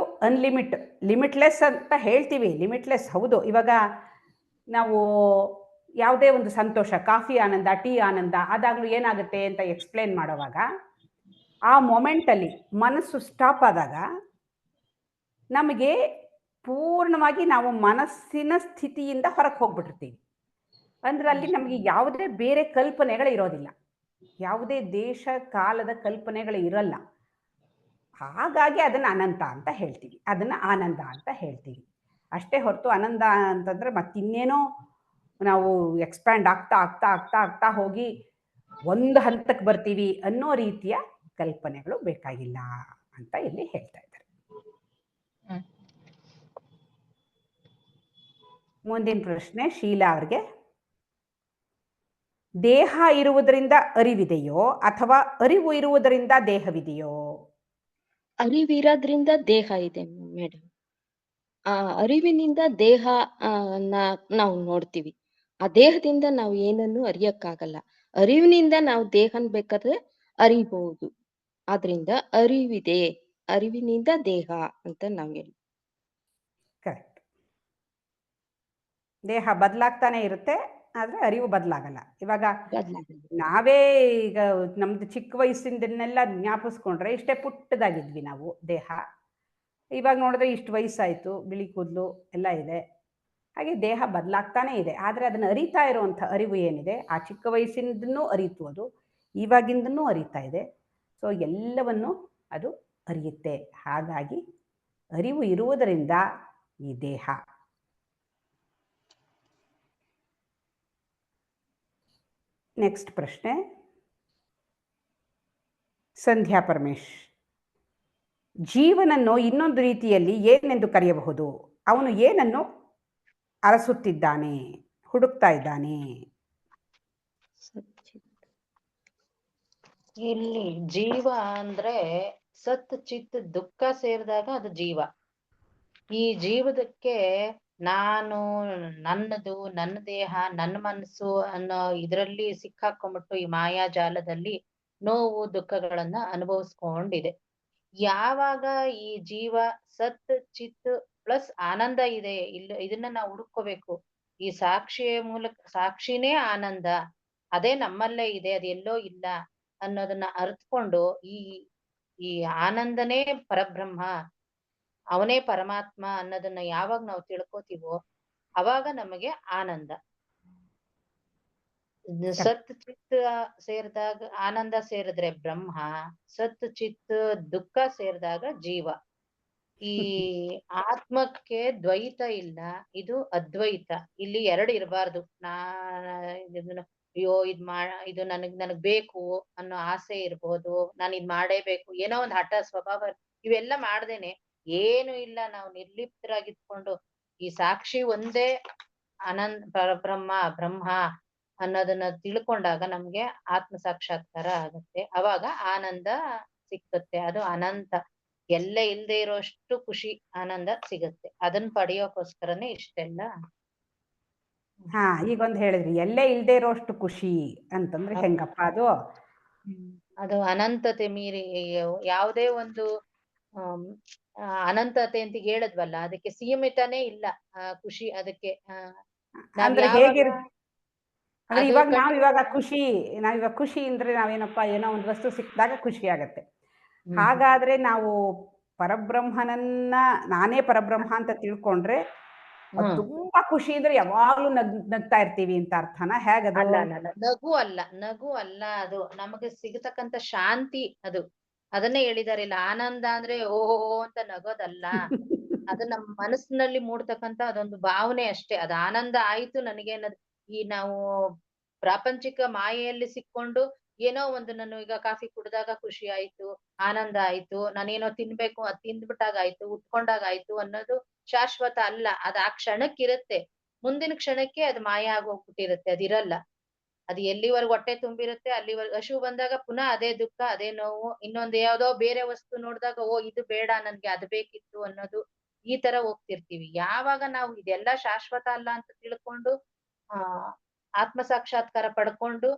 ಲಿಮಿಟ್ಲೆಸ್ ಅಂತ ಹೇಳ್ತೀವಿ. ಲಿಮಿಟ್ಲೆಸ್ ಹೌದು. ಇವಾಗ ನಾವು ಯಾವುದೇ ಒಂದು ಸಂತೋಷ, ಕಾಫಿ ಆನಂದ, ಟೀ ಆನಂದ ಅದಾಗ್ಲೂ ಏನಾಗುತ್ತೆ ಅಂತ ಎಕ್ಸ್ಪ್ಲೇನ್ ಮಾಡೋವಾಗ ಆ ಮೊಮೆಂಟಲ್ಲಿ ಮನಸ್ಸು ಸ್ಟಾಪ್ ಆದಾಗ ನಮಗೆ ಪೂರ್ಣವಾಗಿ ನಾವು ಮನಸ್ಸಿನ ಸ್ಥಿತಿಯಿಂದ ಹೊರಗೆ ಹೋಗ್ಬಿಟ್ಟಿರ್ತೀವಿ. ಅಂದ್ರೆ ಅಲ್ಲಿ ನಮಗೆ ಯಾವುದೇ ಬೇರೆ ಕಲ್ಪನೆಗಳು ಇರೋದಿಲ್ಲ, ಯಾವುದೇ ದೇಶ ಕಾಲದ ಕಲ್ಪನೆಗಳು ಇರಲ್ಲ. ಹಾಗಾಗಿ ಅದನ್ನ ಅನಂತ ಅಂತ ಹೇಳ್ತೀವಿ, ಅದನ್ನ ಆನಂದ ಅಂತ ಹೇಳ್ತೀವಿ ಅಷ್ಟೇ ಹೊರತು ಆನಂದ ಅಂತಂದ್ರೆ ಮತ್ತಿನ್ನೇನೋ ನಾವು ಎಕ್ಸ್ಪ್ಯಾಂಡ್ ಆಗ್ತಾ ಆಗ್ತಾ ಆಗ್ತಾ ಆಗ್ತಾ ಹೋಗಿ ಒಂದು ಹಂತಕ್ಕೆ ಬರ್ತೀವಿ ಅನ್ನೋ ರೀತಿಯ ಕಲ್ಪನೆಗಳು ಬೇಕಾಗಿಲ್ಲ ಅಂತ ಇಲ್ಲಿ ಹೇಳ್ತಾ ಇದ್ದಾರೆ. ಮುಂದಿನ ಪ್ರಶ್ನೆ ಶೀಲಾ ಅವ್ರಿಗೆ. ದೇಹ ಇರುವುದರಿಂದ ಅರಿವಿದೆಯೋ ಅಥವಾ ಅರಿವು ಇರುವುದರಿಂದ ದೇಹವಿದೆಯೋ? ಅರಿವಿರೋದ್ರಿಂದ ದೇಹ ಇದೆ ಮೇಡಮ್. ಆ ಅರಿವಿನಿಂದ ದೇಹ ನಾವು ನೋಡ್ತೀವಿ. ಆ ದೇಹದಿಂದ ನಾವು ಏನನ್ನು ಅರಿಯಕ್ಕಾಗಲ್ಲ. ಅರಿವಿನಿಂದ ನಾವು ದೇಹನ್ ಬೇಕಾದ್ರೆ ಅರಿಬಹುದು. ಆದ್ರಿಂದ ಅರಿವಿದೆ, ಅರಿವಿನಿಂದ ದೇಹ ಅಂತ ನಾವು ಹೇಳಿ. ಕರೆಕ್ಟ್. ದೇಹ ಬದಲಾಗ್ತಾನೆ ಇರುತ್ತೆ, ಆದ್ರೆ ಅರಿವು ಬದಲಾಗಲ್ಲ. ಇವಾಗ ನಾವೇ ಈಗ ನಮ್ದು ಚಿಕ್ಕ ವಯಸ್ಸಿಂದನ್ನೆಲ್ಲ ಜ್ಞಾಪಿಸ್ಕೊಂಡ್ರೆ ಇಷ್ಟೇ ಪುಟ್ಟದಾಗಿದ್ವಿ ನಾವು ದೇಹ. ಇವಾಗ ನೋಡಿದ್ರೆ ಇಷ್ಟು ವಯಸ್ಸಾಯ್ತು, ಬಿಳಿ ಕೂದಲು ಎಲ್ಲ ಇದೆ. ಹಾಗೆ ದೇಹ ಬದಲಾಗ್ತಾನೆ ಇದೆ, ಆದರೆ ಅದನ್ನು ಅರಿತಾ ಇರುವಂಥ ಅರಿವು ಏನಿದೆ, ಆ ಚಿಕ್ಕ ವಯಸ್ಸಿಂದನೂ ಅರಿತು, ಅದು ಇವಾಗಿಂದನೂ ಅರಿತಾ ಇದೆ. ಸೊ ಎಲ್ಲವನ್ನು ಅದು ಅರಿಯುತ್ತೆ. ಹಾಗಾಗಿ ಅರಿವು ಇರುವುದರಿಂದ ಈ ದೇಹ. ನೆಕ್ಸ್ಟ್ ಪ್ರಶ್ನೆ ಸಂಧ್ಯಾ ಪರಮೇಶ್. ಜೀವನನ್ನು ಇನ್ನೊಂದು ರೀತಿಯಲ್ಲಿ ಏನೆಂದು ಕರೆಯಬಹುದು? ಅವನು ಏನನ್ನು ಅರಸುತ್ತಿದ್ದಾನೆ, ಹುಡುಕ್ತಾ ಇದ್ದಾನೆ? ಇಲ್ಲಿ ಜೀವ ಅಂದ್ರೆ ಸತ್ ಚಿತ್ ದುಃಖ ಸೇರಿದಾಗ ಅದು ಜೀವ. ಈ ಜೀವದಕ್ಕೆ ನಾನು, ನನ್ನದು, ನನ್ನ ದೇಹ, ನನ್ನ ಮನಸ್ಸು ಅನ್ನೋ ಇದರಲ್ಲಿ ಸಿಕ್ಕಾಕೊಂಡ್ಬಿಟ್ಟು ಈ ಮಾಯಾಜಾಲದಲ್ಲಿ ನೋವು ದುಃಖಗಳನ್ನ ಅನುಭವಿಸ್ಕೊಂಡಿದೆ. ಯಾವಾಗ ಈ ಜೀವ ಸತ್ ಚಿತ್ ಪ್ಲಸ್ ಆನಂದ ಇದೆ, ಇದನ್ನ ನಾವು ಹುಡುಕೋಬೇಕು. ಈ ಸಾಕ್ಷಿಯ ಮೂಲಕ, ಸಾಕ್ಷಿನೇ ಆನಂದ, ಅದೇ ನಮ್ಮಲ್ಲೇ ಇದೆ, ಅದು ಎಲ್ಲೋ ಇಲ್ಲ ಅನ್ನೋದನ್ನ ಅರ್ಥಕೊಂಡು ಈ ಆನಂದನೇ ಪರಬ್ರಹ್ಮ, ಅವನೇ ಪರಮಾತ್ಮ ಅನ್ನೋದನ್ನ ಯಾವಾಗ ನಾವು ತಿಳ್ಕೊತೀವೋ ಅವಾಗ ನಮಗೆ ಆನಂದ. ಸತ್ ಚಿತ್ ಸೇರಿದಾಗ ಆನಂದ ಸೇರಿದ್ರೆ ಬ್ರಹ್ಮ, ಸತ್ ಚಿತ್ ದುಃಖ ಸೇರಿದಾಗ ಜೀವ. ಈ ಆತ್ಮಕ್ಕೆ ದ್ವೈತ ಇಲ್ಲ, ಇದು ಅದ್ವೈತ. ಇಲ್ಲಿ ಎರಡು ಇರಬಾರ್ದು. ಅಯ್ಯೋ ಇದು ನನಗ್ ಬೇಕು ಅನ್ನೋ ಆಸೆ ಇರ್ಬೋದು, ನಾನು ಇದ್ ಮಾಡೇಬೇಕು, ಏನೋ ಒಂದು ಹಠ ಸ್ವಭಾವ, ಇವೆಲ್ಲ ಮಾಡ್ದೇನೆ ಏನು ಇಲ್ಲ, ನಾವು ನಿರ್ಲಿಪ್ತರಾಗಿದ್ಕೊಂಡು ಈ ಸಾಕ್ಷಿ ಒಂದೇ ಪರಬ್ರಹ್ಮ ಬ್ರಹ್ಮ ಅನ್ನೋದನ್ನ ತಿಳ್ಕೊಂಡಾಗ ನಮ್ಗೆ ಆತ್ಮ ಸಾಕ್ಷಾತ್ಕಾರ ಆಗುತ್ತೆ. ಅವಾಗ ಆನಂದ ಸಿಕ್ಕುತ್ತೆ. ಅದು ಅನಂತ, ಎಲ್ಲೇ ಇಲ್ದೇ ಇರೋಷ್ಟು ಖುಷಿ ಆನಂದ ಸಿಗುತ್ತೆ. ಅದನ್ನ ಪಡೆಯೋಕೋಸ್ಕರನೇ ಇಷ್ಟೆಲ್ಲ. ಹಾ, ಈಗೊಂದು ಹೇಳಿದ್ರಿ ಎಲ್ಲೇ ಇಲ್ದೇ ಇರೋಷ್ಟು ಖುಷಿ ಅಂತಂದ್ರೆ ಹೆಂಗಪ್ಪ ಅದು? ಅದು ಅನಂತತೆ ಮೀರಿ ಯಾವುದೇ ಒಂದು ಅನಂತತೆ ಅಂತ ಹೇಳಿದ್ವಲ್ಲ, ಅದಕ್ಕೆ ಸೀಮಿತನೇ ಇಲ್ಲ ಖುಷಿ. ಅದಕ್ಕೆ ಅಂದ್ರೆ ಹೇಗಿರ್ ಅಂದ್ರೆ ಇವಾಗ ಖುಷಿ ಅಂದ್ರೆ ನಾವೇನಪ್ಪ, ಏನೋ ಒಂದು ವಸ್ತು ಸಿಕ್ಕಿದಾಗ ಖುಷಿ ಆಗತ್ತೆ. ಹಾಗಾದ್ರೆ ನಾವು ಪರಬ್ರಹ್ಮನನ್ನ ನಾನೇ ಪರಬ್ರಹ್ಮ ಅಂತ ತಿಳ್ಕೊಂಡ್ರೆ ತುಂಬಾ ಖುಷಿ ಅಂದ್ರೆ ಯಾವಾಗ್ಲೂ ನಗ್ತಾ ಇರ್ತೀವಿ ಅಂತ ಅರ್ಥನ? ಹೇಗದು? ನಗು ಅಲ್ಲ, ಅದು ನಮಗೆ ಸಿಗತಕ್ಕಂತ ಶಾಂತಿ. ಅದನ್ನೇ ಹೇಳಿದಾರೆ ಇಲ್ಲ, ಆನಂದ ಅಂದ್ರೆ ಓಹೋ ಅಂತ ನಗೋದಲ್ಲ. ಅದು ನಮ್ಮ ಮನಸ್ಸಿನಲ್ಲಿ ಮೂಡ್ತಕ್ಕಂತ ಅದೊಂದು ಭಾವನೆ ಅಷ್ಟೇ. ಅದು ಆನಂದ ಆಯ್ತು ನನಗೆ ಅನ್ನೋದು. ಈ ನಾವು ಪ್ರಾಪಂಚಿಕ ಮಾಯೆಯಲ್ಲಿ ಸಿಕ್ಕೊಂಡು ಏನೋ ಒಂದು, ನಾನು ಈಗ ಕಾಫಿ ಕುಡ್ದಾಗ ಖುಷಿ ಆಯ್ತು, ಆನಂದ ಆಯ್ತು, ನಾನೇನೋ ತಿನ್ಬೇಕು, ಅದ್ ತಿಂದ್ಬಿಟ್ಟಾಗ ಆಯ್ತು, ಉಟ್ಕೊಂಡಾಗ ಆಯ್ತು ಅನ್ನೋದು ಶಾಶ್ವತ ಅಲ್ಲ. ಅದ್ ಆ ಕ್ಷಣಕ್ಕಿರುತ್ತೆ, ಮುಂದಿನ ಕ್ಷಣಕ್ಕೆ ಅದು ಮಾಯ ಆಗೋಗ್ಬಿಟ್ಟಿರುತ್ತೆ, ಅದಿರಲ್ಲ. ಅದು ಎಲ್ಲಿವರೆಗೂ ಹೊಟ್ಟೆ ತುಂಬಿರುತ್ತೆ ಅಲ್ಲಿವರೆಗೂ. ಹಸಿವು ಬಂದಾಗ ಪುನಃ ಅದೇ ದುಃಖ, ಅದೇ ನೋವು. ಇನ್ನೊಂದು ಯಾವ್ದೋ ಬೇರೆ ವಸ್ತು ನೋಡಿದಾಗ ಓ ಇದು ಬೇಡ, ನನ್ಗೆ ಅದು ಬೇಕಿತ್ತು ಅನ್ನೋದು, ಈ ತರ ಹೋಗ್ತಿರ್ತೀವಿ. ಯಾವಾಗ ನಾವು ಇದೆಲ್ಲ ಶಾಶ್ವತ ಅಲ್ಲ ಅಂತ ತಿಳ್ಕೊಂಡು ಆತ್ಮ ಸಾಕ್ಷಾತ್ಕಾರ ಪಡ್ಕೊಂಡು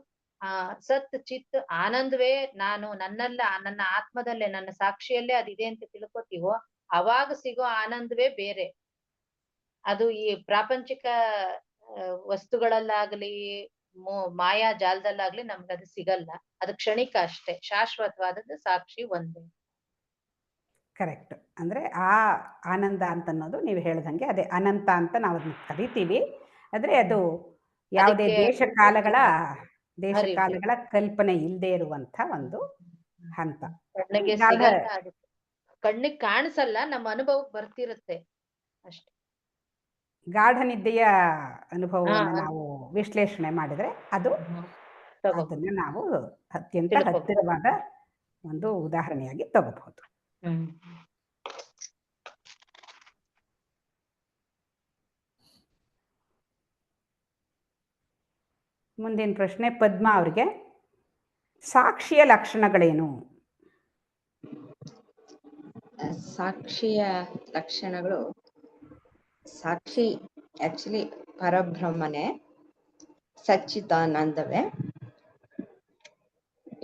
ಸತ್ ಚಿತ್ ಆನಂದವೇ ನಾನು, ನನ್ನಲ್ಲ, ನನ್ನ ಆತ್ಮದಲ್ಲೇ, ನನ್ನ ಸಾಕ್ಷಿಯಲ್ಲೇ ಅದಿದೆ ಅಂತ ತಿಳ್ಕೊತೀವೋ ಅವಾಗ ಸಿಗೋ ಆನಂದವೇ ಬೇರೆ. ಅದು ಈ ಪ್ರಾಪಂಚಿಕ ವಸ್ತುಗಳಲ್ಲಾಗ್ಲಿ ಮಾಯಾ ಜಾಲದಲ್ಲಾಗ್ಲಿ ನಮ್ಗೆ ಅದು ಸಿಗಲ್ಲ. ಅದು ಕ್ಷಣಿಕ ಅಷ್ಟೇ. ಶಾಶ್ವತವಾದದ್ದು ಸಾಕ್ಷಿ ಒಂದೇ. ಕರೆಕ್ಟ್. ಅಂದ್ರೆ ಆ ಆನಂದ ಅಂತ ಅನ್ನೋದು ನೀವು ಹೇಳ್ದಂಗೆ ಅದೇ ಅನಂತ ಅಂತ ನಾವು ಅದನ್ನ ಕರಿತೀವಿ. ಆದ್ರೆ ಅದು ಯಾವುದೇ ಅದಕ್ಕೆ ದೇಶ ಕಾಲಗಳ ಕಲ್ಪನೆ ಇಲ್ಲದೆ ಇರುವಂತ ಒಂದು ಹಂತ. ಕಣ್ಣಿಗೆ ಗಾಢ ಸಿಗಲ್ಲ, ಅದು ಕಣ್ಣಿಗೆ ಕಾಣಿಸಲ್ಲ, ನಮ್ಮ ಅನುಭವಕ್ಕೆ ಬರ್ತಿರುತ್ತೆ ಅಷ್ಟೇ. ಗಾಢ ನಿದ್ದೆಯ ಅನುಭವವನ್ನು ಹಾ, ನಾವು ವಿಶ್ಲೇಷಣೆ ಮಾಡಿದ್ರೆ ಅದು ತಗೋಬಹುದು, ಅದನ್ನ ನಾವು ಅತ್ಯಂತ ತಿಳ್ಕೊಬಹುದು. ಹತ್ತಿರವಾದ ಒಂದು ಉದಾಹರಣೆಯಾಗಿ ತಗೋಬಹುದು. ಮುಂದಿನ ಪ್ರಶ್ನೆ ಪದ್ಮಾ ಅವರಿಗೆ. ಸಾಕ್ಷಿಯ ಲಕ್ಷಣಗಳೇನು? ಸಾಕ್ಷಿಯ ಲಕ್ಷಣಗಳು, ಸಾಕ್ಷಿ ಆಕ್ಚುಲಿ ಪರಬ್ರಹ್ಮನೇ, ಸಚ್ಚಿದಾನಂದವೇ.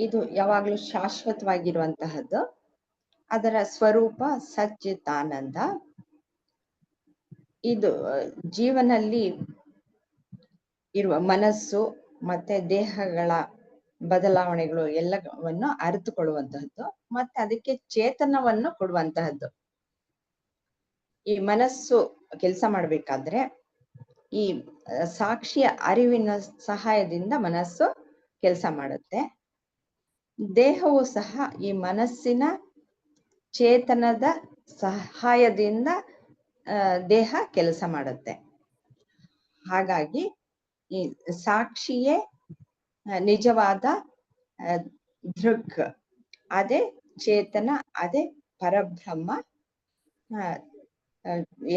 ಇದು ಯಾವಾಗಲೂ ಶಾಶ್ವತವಾಗಿರುವಂತಹದ್ದು. ಅದರ ಸ್ವರೂಪ ಸಚ್ಚಿದಾನಂದ. ಇದು ಜೀವನಲ್ಲಿ ಇರುವ ಮನಸ್ಸು ಮತ್ತೆ ದೇಹಗಳ ಬದಲಾವಣೆಗಳು ಎಲ್ಲವನ್ನು ಅರಿತುಕೊಳ್ಳುವಂತಹದ್ದು, ಮತ್ತೆ ಅದಕ್ಕೆ ಚೇತನವನ್ನು ಕೊಡುವಂತಹದ್ದು. ಈ ಮನಸ್ಸು ಕೆಲಸ ಮಾಡಬೇಕಾದ್ರೆ ಈ ಸಾಕ್ಷಿಯ ಅರಿವಿನ ಸಹಾಯದಿಂದ ಮನಸ್ಸು ಕೆಲಸ ಮಾಡುತ್ತೆ. ದೇಹವು ಸಹ ಈ ಮನಸ್ಸಿನ ಚೇತನದ ಸಹಾಯದಿಂದ ದೇಹ ಕೆಲಸ ಮಾಡುತ್ತೆ. ಹಾಗಾಗಿ ಈ ಸಾಕ್ಷಿಯೇ ನಿಜವಾದ ದೃಕ್, ಅದೇ ಚೇತನ, ಅದೇ ಪರಬ್ರಹ್ಮ.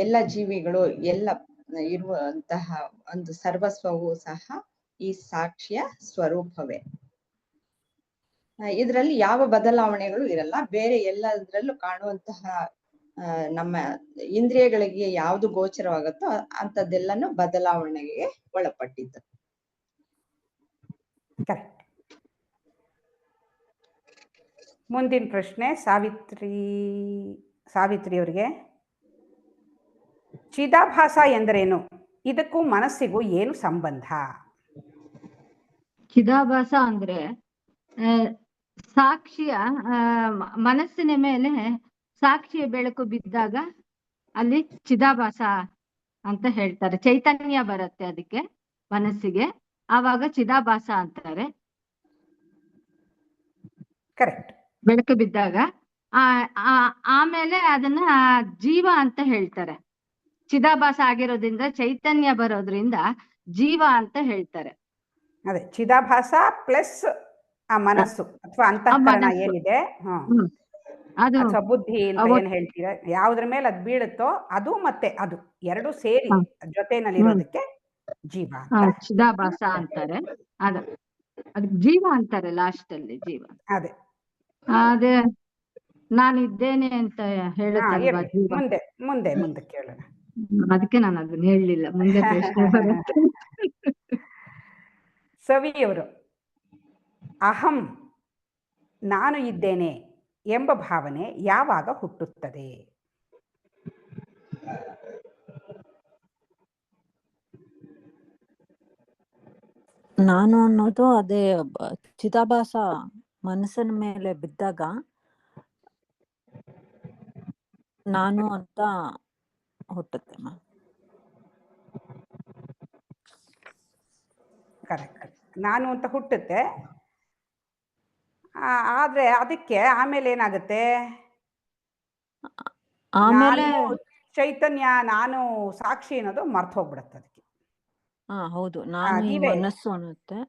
ಎಲ್ಲ ಜೀವಿಗಳು, ಎಲ್ಲ ಇರುವಂತಹ ಒಂದು ಸರ್ವಸ್ವವು ಸಹ ಈ ಸಾಕ್ಷಿಯ ಸ್ವರೂಪವೇ. ಇದರಲ್ಲಿ ಯಾವ ಬದಲಾವಣೆಗಳು ಇರಲ್ಲ. ಬೇರೆ ಎಲ್ಲದರಲ್ಲೂ ಕಾಣುವಂತಹ ನಮ್ಮ ಇಂದ್ರಿಯಗಳಿಗೆ ಯಾವುದು ಗೋಚರವಾಗುತ್ತೋ ಅಂಥದ್ದೆಲ್ಲನೂ ಬದಲಾವಣೆಗೆ ಒಳಪಟ್ಟಿದ್ದು. ಕರೆಕ್ಟ್. ಮುಂದಿನ ಪ್ರಶ್ನೆ ಸಾವಿತ್ರಿ ಅವರಿಗೆ. ಚಿದಾಭಾಸ ಎಂದರೇನು? ಇದಕ್ಕೂ ಮನಸ್ಸಿಗೂ ಏನು ಸಂಬಂಧ? ಚಿದಾಭಾಸ ಅಂದ್ರೆ ಸಾಕ್ಷಿಯ ಮನಸ್ಸಿನ ಮೇಲೆ ಸಾಕ್ಷಿಯ ಬೆಳಕು ಬಿದ್ದಾಗ ಅಲ್ಲಿ ಚಿದಾಭಾಸ ಅಂತ ಹೇಳ್ತಾರೆ. ಚೈತನ್ಯ ಬರುತ್ತೆ ಅದಕ್ಕೆ ಮನಸ್ಸಿಗೆ, ಆವಾಗ ಚಿದಾಭಾಸ ಅಂತಾರೆ. ಕರೆಕ್ಟ್. ಬೆಳಕು ಬಿದ್ದಾಗ ಆಮೇಲೆ ಅದನ್ನ ಜೀವ ಅಂತ ಹೇಳ್ತಾರೆ. ಚಿದಾಭಾಸ ಆಗಿರೋದ್ರಿಂದ ಚೈತನ್ಯ ಬರೋದ್ರಿಂದ ಜೀವ ಅಂತ ಹೇಳ್ತಾರೆ. ಅದೇ ಚಿದಾಭಾಸ ಪ್ಲಸ್ ಆ ಮನಸ್ಸು ಅಥವಾ ಅಂತಃಕರಣ ಏನಿದೆ, ಅದು ಅಥವಾ ಬುದ್ಧಿ ಅಂತ ಏನ್ ಹೇಳ್ತೀರ, ಯಾವ್ದ್ರ ಮೇಲೆ ಅದು ಬೀಳುತ್ತೋ ಅದು ಮತ್ತೆ ಅದು ಎರಡು ಸೇರಿ ಜೊತೆನಲ್ಲಿರೋದಕ್ಕೆ ಜೀವ ಅಂತ ಚಿದಾಭಾಸ ಅಂತಾರೆ. ಅದು ಜೀವ ಅಂತಾರೆ ಲಾಸ್ಟ್ ಅಲ್ಲಿ, ಜೀವ. ಅದೇ ನಾನಿದ್ದೇನೆ ಅಂತ ಹೇಳುತ್ತಲ್ವಾ ಜೀವ. ಮುಂದೆ ಕೇಳೋಣ. ಅದಕ್ಕೆ ನಾನು ಅದನ್ನ ಹೇಳಲಿಲ್ಲ, ಮುಂದೆ ಪ್ರಶ್ನೆ ಬರುತ್ತೆ. ಸವಿಯವರು, ಅಹಂ ನಾನು ಇದ್ದೇನೆ ಎಂಬ ಭಾವನೆ ಯಾವಾಗ ಹುಟ್ಟುತ್ತದೆ? ನಾನು ಅನ್ನೋದು ಅದೇ ಚಿದಾಭಾಸ ಮನಸ್ಸಿನ ಮೇಲೆ ಬಿದ್ದಾಗ ನಾನು ಅಂತ ಹುಟ್ಟುತ್ತೆ. ಕರೆಕ್ಟ್, ನಾನು ಅಂತ ಹುಟ್ಟುತ್ತೆ. ಆದ್ರೆ ಅದಕ್ಕೆ ಆಮೇಲೆ ಏನಾಗುತ್ತೆ? ಆಮೇಲೆ ಚೈತನ್ಯ, ನಾನು ಸಾಕ್ಷಿ ಅನ್ನೋದು ಮರ್ತು ಹೋಗ್ಬಿಡುತ್ತೆ ಅದಕ್ಕೆ. ಹೌದು, ನಾನು ಈ ಮನಸ್ಸು ಅನ್ನುತ್ತೆ.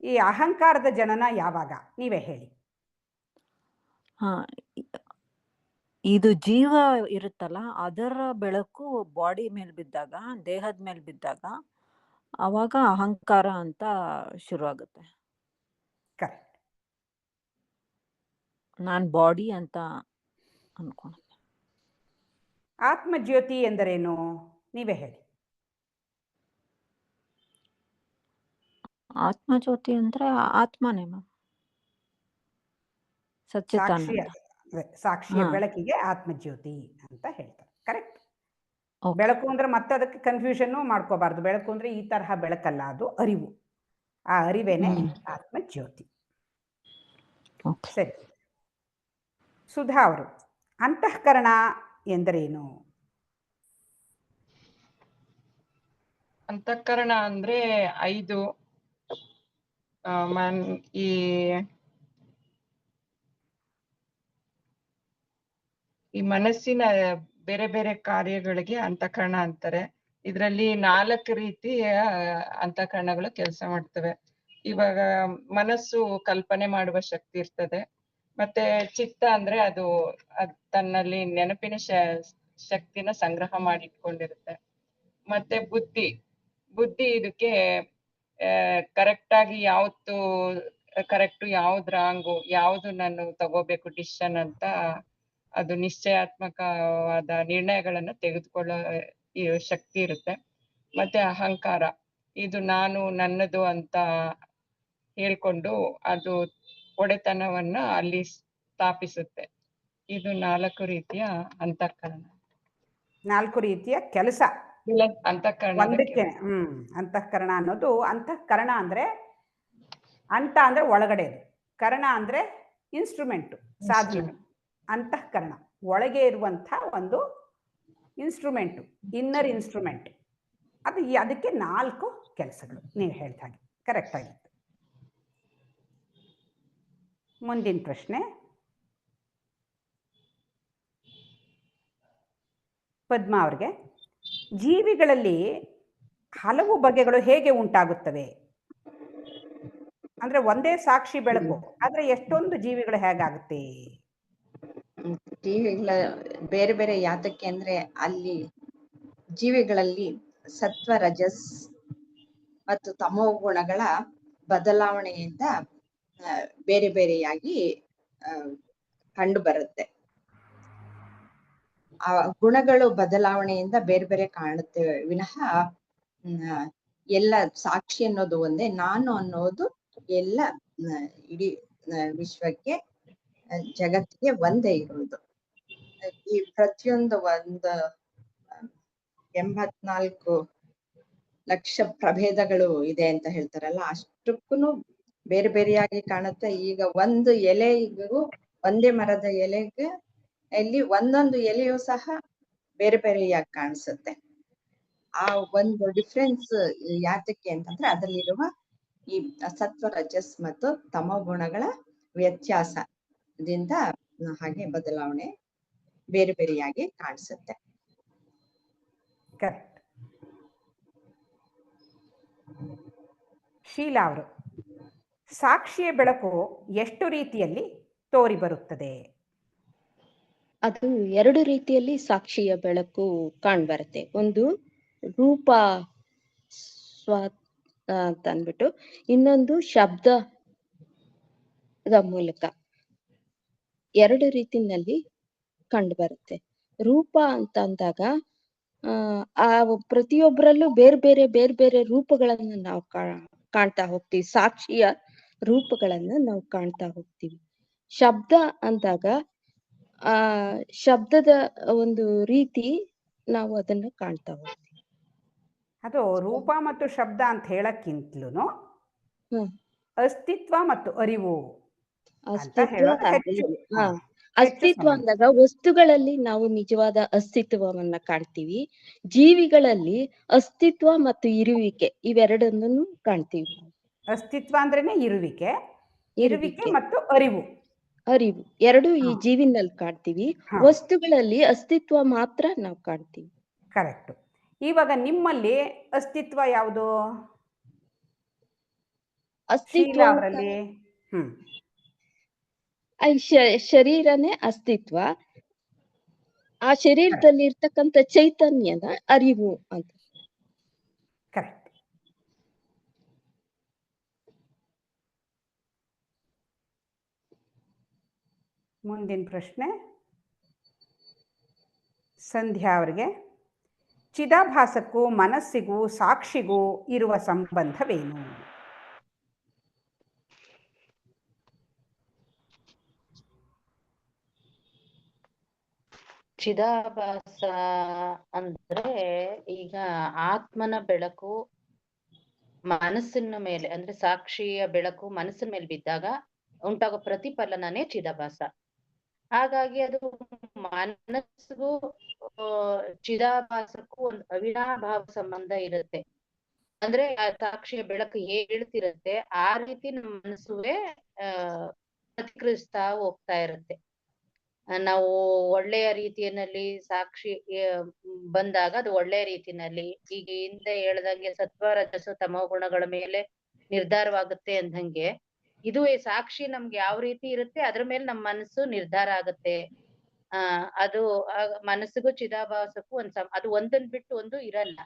ಈ ಅಹಂಕಾರದ ಜನನ ಯಾವಾಗ ನೀವೇ ಹೇಳಿ. ಇದು ಜೀವ ಇರುತ್ತಲ್ಲ, ಅದರ ಬೆಳಕು ಬಾಡಿ ಮೇಲೆ ಬಿದ್ದಾಗ, ದೇಹದ ಮೇಲೆ ಬಿದ್ದಾಗ ಅವಾಗ ಅಹಂಕಾರ ಅಂತ ಶುರುವಾಗುತ್ತೆ. ಕರೆಕ್ಟ್. ನಾನ್ ಬಾಡಿ ಅಂತ ಅನ್ಕೊಂಡು. ಆತ್ಮಜ್ಯೋತಿ ಎಂದರೇನು ನೀವೇ ಹೇಳಿ. ಆತ್ಮಜ್ಯೋತಿ ಅಂದ್ರೆ ಆತ್ಮನೇ ಮ್ಯಾಮ್, ಸಚ್ಚಿದಾನಂದ. ಸಾಕ್ಷಿಯ ಬೆಳಕಿಗೆ ಆತ್ಮಜ್ಯೋತಿ ಅಂತ ಹೇಳ್ತಾರೆ. ಕರೆಕ್ಟ್. ಬೆಳಕು ಅಂದ್ರೆ ಮತ್ತೆ ಅದಕ್ಕೆ ಕನ್ಫ್ಯೂಷನ್ ಮಾಡ್ಕೋಬಾರ್ದು. ಬೆಳಕು ಅಂದ್ರೆ ಈ ತರಹ ಬೆಳಕಲ್ಲ, ಅದು ಅರಿವು. ಆ ಅರಿವೇನೆ ಆತ್ಮಜ್ಯೋತಿ. ಸರಿ. ಸುಧಾ ಅವರು, ಅಂತಃಕರಣ ಎಂದರೇನು? ಅಂತಃಕರಣ ಅಂದ್ರೆ 5 ಈ ಮನಸ್ಸಿನ ಬೇರೆ ಬೇರೆ ಕಾರ್ಯಗಳಿಗೆ ಅಂತಃಕರಣ ಅಂತಾರೆ. ಇದರಲ್ಲಿ 4 ರೀತಿಯ ಅಂತಃಕರಣಗಳು ಕೆಲಸ ಮಾಡ್ತವೆ. ಇವಾಗ ಮನಸ್ಸು ಕಲ್ಪನೆ ಮಾಡುವ ಶಕ್ತಿ ಇರ್ತದೆ. ಮತ್ತೆ ಚಿತ್ತ ಅಂದ್ರೆ ಅದು ತನ್ನಲ್ಲಿ ನೆನಪಿನ ಶಕ್ತಿನ ಸಂಗ್ರಹ ಮಾಡಿ ಇಟ್ಕೊಂಡಿರುತ್ತೆ. ಮತ್ತೆ ಬುದ್ಧಿ ಇದಕ್ಕೆ ಕರೆಕ್ಟ್ ಆಗಿ ಯಾವತ್ತು ಕರೆಕ್ಟ್ ಯಾವ್ದು ರಾಂಗು ಯಾವ್ದು ನಾನು ತಗೋಬೇಕು ಡಿಸಿಷನ್ ಅಂತ ಅದು ನಿಶ್ಚಯಾತ್ಮಕವಾದ ನಿರ್ಣಯಗಳನ್ನ ತೆಗೆದುಕೊಳ್ಳೋ ಶಕ್ತಿ ಇರುತ್ತೆ. ಮತ್ತೆ ಅಹಂಕಾರ, ಇದು ನಾನು ನನ್ನದು ಅಂತ ಹೇಳ್ಕೊಂಡು ಅದು ಒಡೆತನವನ್ನ ಅಲ್ಲಿ ಸ್ಥಾಪಿಸುತ್ತೆ. ಇದು 4 ರೀತಿಯ ಅಂತಃಕರಣ, 4 ರೀತಿಯ ಕೆಲಸ ಅಂತಃಕರಣ. ಒಂದಕ್ಕೆ ಅಂತಃಕರಣ ಅನ್ನೋದು, ಅಂತಃಕರಣ ಅಂದ್ರೆ ಅಂತ ಅಂದ್ರೆ ಒಳಗಡೆ, ಕರಣ ಅಂದ್ರೆ ಇನ್ಸ್ಟ್ರೂಮೆಂಟ್, ಸಾಧನ. ಅಂತಃಕರಣ ಒಳಗೆ ಇರುವಂಥ ಒಂದು ಇನ್ಸ್ಟ್ರೂಮೆಂಟ್, ಇನ್ನರ್ ಇನ್ಸ್ಟ್ರೂಮೆಂಟ್. ಅದಕ್ಕೆ 4 ಕೆಲಸಗಳು ನೀವು ಹೇಳ್ತಾ ಹಾಗೆ ಕರೆಕ್ಟ್ ಆಗಿತ್ತು. ಮುಂದಿನ ಪ್ರಶ್ನೆ ಪದ್ಮಾ ಅವ್ರಿಗೆ. ಜೀವಿಗಳಲ್ಲಿ ಹಲವು ಬಗೆಗಳು ಹೇಗೆ ಉಂಟಾಗುತ್ತವೆ? ಅಂದ್ರೆ ಒಂದೇ ಸಾಕ್ಷಿ ಬೆಳಕು, ಆದ್ರೆ ಎಷ್ಟೊಂದು ಜೀವಿಗಳು ಹೇಗಾಗುತ್ತೆ? ಜೀವಿಗಳ ಬೇರೆ ಬೇರೆ ಯಾತಕ್ಕೆ ಅಂದ್ರೆ ಅಲ್ಲಿ ಜೀವಿಗಳಲ್ಲಿ ಸತ್ವ, ರಜಸ್ ಮತ್ತು ತಮೋ ಗುಣಗಳ ಬದಲಾವಣೆಯಿಂದ ಬೇರೆ ಬೇರೆಯಾಗಿ ಕಂಡು ಬರುತ್ತೆ. ಆ ಗುಣಗಳು ಬದಲಾವಣೆಯಿಂದ ಬೇರೆ ಬೇರೆ ಕಾಣುತ್ತೇವೆ ವಿನಃ ಎಲ್ಲ ಸಾಕ್ಷಿ ಅನ್ನೋದು ಒಂದೇ, ನಾನು ಅನ್ನೋದು ಎಲ್ಲ ಇಡೀ ವಿಶ್ವಕ್ಕೆ ಜಗತ್ತಿಗೆ ಒಂದೇ ಇರುವುದು. ಈ ಪ್ರತಿಯೊಂದು 84 ಲಕ್ಷ ಪ್ರಭೇದಗಳು ಇದೆ ಅಂತ ಹೇಳ್ತಾರಲ್ಲ, ಅಷ್ಟಕ್ಕೂ ಬೇರೆ ಬೇರೆಯಾಗಿ ಕಾಣುತ್ತೆ. ಈಗ ಒಂದು ಎಲೆಗೂ, ಒಂದೇ ಮರದ ಎಲೆಗೆ ಅಲ್ಲಿ ಒಂದೊಂದು ಎಲೆಯೂ ಸಹ ಬೇರೆ ಬೇರೆಯಾಗಿ ಕಾಣಿಸುತ್ತೆ. ಆ ಒಂದು ಡಿಫ್ರೆನ್ಸ್ ಯಾತಕ್ಕೆ ಅಂತಂದ್ರೆ ಅದರಲ್ಲಿರುವ ಈ ಸತ್ವ, ರಜಸ್ ಮತ್ತು ತಮೋ ಗುಣಗಳ ವ್ಯತ್ಯಾಸದಿಂದ ಹಾಗೆ ಬದಲಾವಣೆ ಬೇರೆ ಬೇರೆಯಾಗಿ ಕಾಣಿಸುತ್ತೆ. ಕರೆಕ್ಟ್. ಶೀಲಾ ಅವರು, ಸಾಕ್ಷಿಯ ಬೆಳಕು ಎಷ್ಟು ರೀತಿಯಲ್ಲಿ ತೋರಿ ಬರುತ್ತದೆ? ಅದು 2 ರೀತಿಯಲ್ಲಿ ಸಾಕ್ಷಿಯ ಬೆಳಕು ಕಾಣ್ಬರುತ್ತೆ. ಒಂದು ರೂಪ ಅಂತ ಅಂದ್ಬಿಟ್ಟು, ಇನ್ನೊಂದು ಶಬ್ದದ ಮೂಲಕ. 2 ರೀತಿನಲ್ಲಿ ಕಂಡು ಬರುತ್ತೆ. ರೂಪ ಅಂತ ಅಂದಾಗ ಆ ಪ್ರತಿಯೊಬ್ಬರಲ್ಲೂ ಬೇರೆ ಬೇರೆ ರೂಪಗಳನ್ನ ನಾವು ಕಾಣ್ತಾ ಹೋಗ್ತೀವಿ. ಸಾಕ್ಷಿಯ ರೂಪಗಳನ್ನ ನಾವು ಕಾಣ್ತಾ ಹೋಗ್ತೀವಿ. ಶಬ್ದ ಅಂದಾಗ ಶಬ್ದದ ಒಂದು ರೀತಿ ನಾವು ಅದನ್ನ ಕಾಣ್ತಾ ಹೋಗ್ತೀವಿ. ಅದು ರೂಪ ಮತ್ತು ಶಬ್ದ ಅಂತ ಹೇಳಕ್ಕಿಂತಲೂ ಅಸ್ತಿತ್ವ ಮತ್ತು ಅರಿವು ಅಂತ ಹೇಳೋದು ಹೆಚ್ಚು. ಅಸ್ತಿತ್ವ ಅಂದಾಗ ವಸ್ತುಗಳಲ್ಲಿ ನಾವು ನಿಜವಾದ ಅಸ್ತಿತ್ವವನ್ನ ಕಾಣ್ತೀವಿ. ಜೀವಿಗಳಲ್ಲಿ ಅಸ್ತಿತ್ವ ಮತ್ತು ಇರುವಿಕೆ ಇವೆರಡನ್ನೂ ಕಾಣ್ತೀವಿ. ಅಸ್ತಿತ್ವ ಅಂದ್ರೇನೆ ಇರುವಿಕೆ ಮತ್ತು ಅರಿವು 2 ಈ ಜೀವಿನಲ್ಲಿ ಕಾಣ್ತೀವಿ. ವಸ್ತುಗಳಲ್ಲಿ ಅಸ್ತಿತ್ವ ಮಾತ್ರ ನಾವು ಕಾಣ್ತೀವಿ. ಕರೆಕ್ಟ್. ಇವಾಗ ನಿಮ್ಮಲ್ಲಿ ಅಸ್ತಿತ್ವ ಯಾವುದು? ಅಸ್ತಿತ್ವ ಅವರಲ್ಲಿ ಶರೀರನೇ ಅಸ್ತಿತ್ವ. ಆ ಶರೀರದಲ್ಲಿ ಇರ್ತಕ್ಕಂಥ ಚೈತನ್ಯದ ಅರಿವು ಅಂತ. ಕರೆಕ್ಟ್. ಮುಂದಿನ ಪ್ರಶ್ನೆ ಸಂಧ್ಯಾ ಅವರಿಗೆ. ಚಿದಾಭಾಸಕ್ಕೂ ಮನಸ್ಸಿಗೂ ಸಾಕ್ಷಿಗೂ ಇರುವ ಸಂಬಂಧವೇನು? ಚಿದಾಭಾಸ ಅಂದ್ರೆ ಈಗ ಆತ್ಮನ ಬೆಳಕು ಮನಸ್ಸಿನ ಮೇಲೆ, ಅಂದ್ರೆ ಸಾಕ್ಷಿಯ ಬೆಳಕು ಮನಸ್ಸಿನ ಮೇಲೆ ಬಿದ್ದಾಗ ಉಂಟಾಗೋ ಪ್ರತಿಫಲನನೇ ಚಿದಾಭಾಸ. ಹಾಗಾಗಿ ಅದು ಮನಸ್ಸಿಗೂ ಚಿದಾಭಾಸಕ್ಕೂ ಒಂದು ಅವಿನಾಭಾವ ಸಂಬಂಧ ಇರುತ್ತೆ. ಅಂದ್ರೆ ಆ ಸಾಕ್ಷಿಯ ಬೆಳಕು ಹೇಳ್ತಿರತ್ತೆ ಆ ರೀತಿ ನಮ್ಮ ಮನಸ್ಸುವೆ ಪ್ರತಿಕ್ರಿಯಿಸ್ತಾ ಹೋಗ್ತಾ ಇರುತ್ತೆ. ನಾವು ಒಳ್ಳೆಯ ರೀತಿಯಲ್ಲಿ ಸಾಕ್ಷಿ ಬಂದಾಗ ಅದು ಒಳ್ಳೆಯ ರೀತಿನಲ್ಲಿ, ಈಗ ಹಿಂದೆ ಹೇಳ್ದಂಗೆ ಸತ್ವ ರಜಸ್ಸು ತಮೋ ಗುಣಗಳ ಮೇಲೆ ನಿರ್ಧಾರವಾಗುತ್ತೆ ಅಂದಂಗೆ, ಇದು ಸಾಕ್ಷಿ ನಮ್ಗೆ ಯಾವ ರೀತಿ ಇರುತ್ತೆ ಅದ್ರ ಮೇಲೆ ನಮ್ಮ ಮನಸ್ಸು ನಿರ್ಧಾರ ಆಗುತ್ತೆ. ಅದು ಮನಸ್ಸಿಗೂ ಚಿದಾಭಾಸಕ್ಕೂ ಅದು ಒಂದನ್ ಬಿಟ್ಟು ಒಂದು ಇರಲ್ಲ.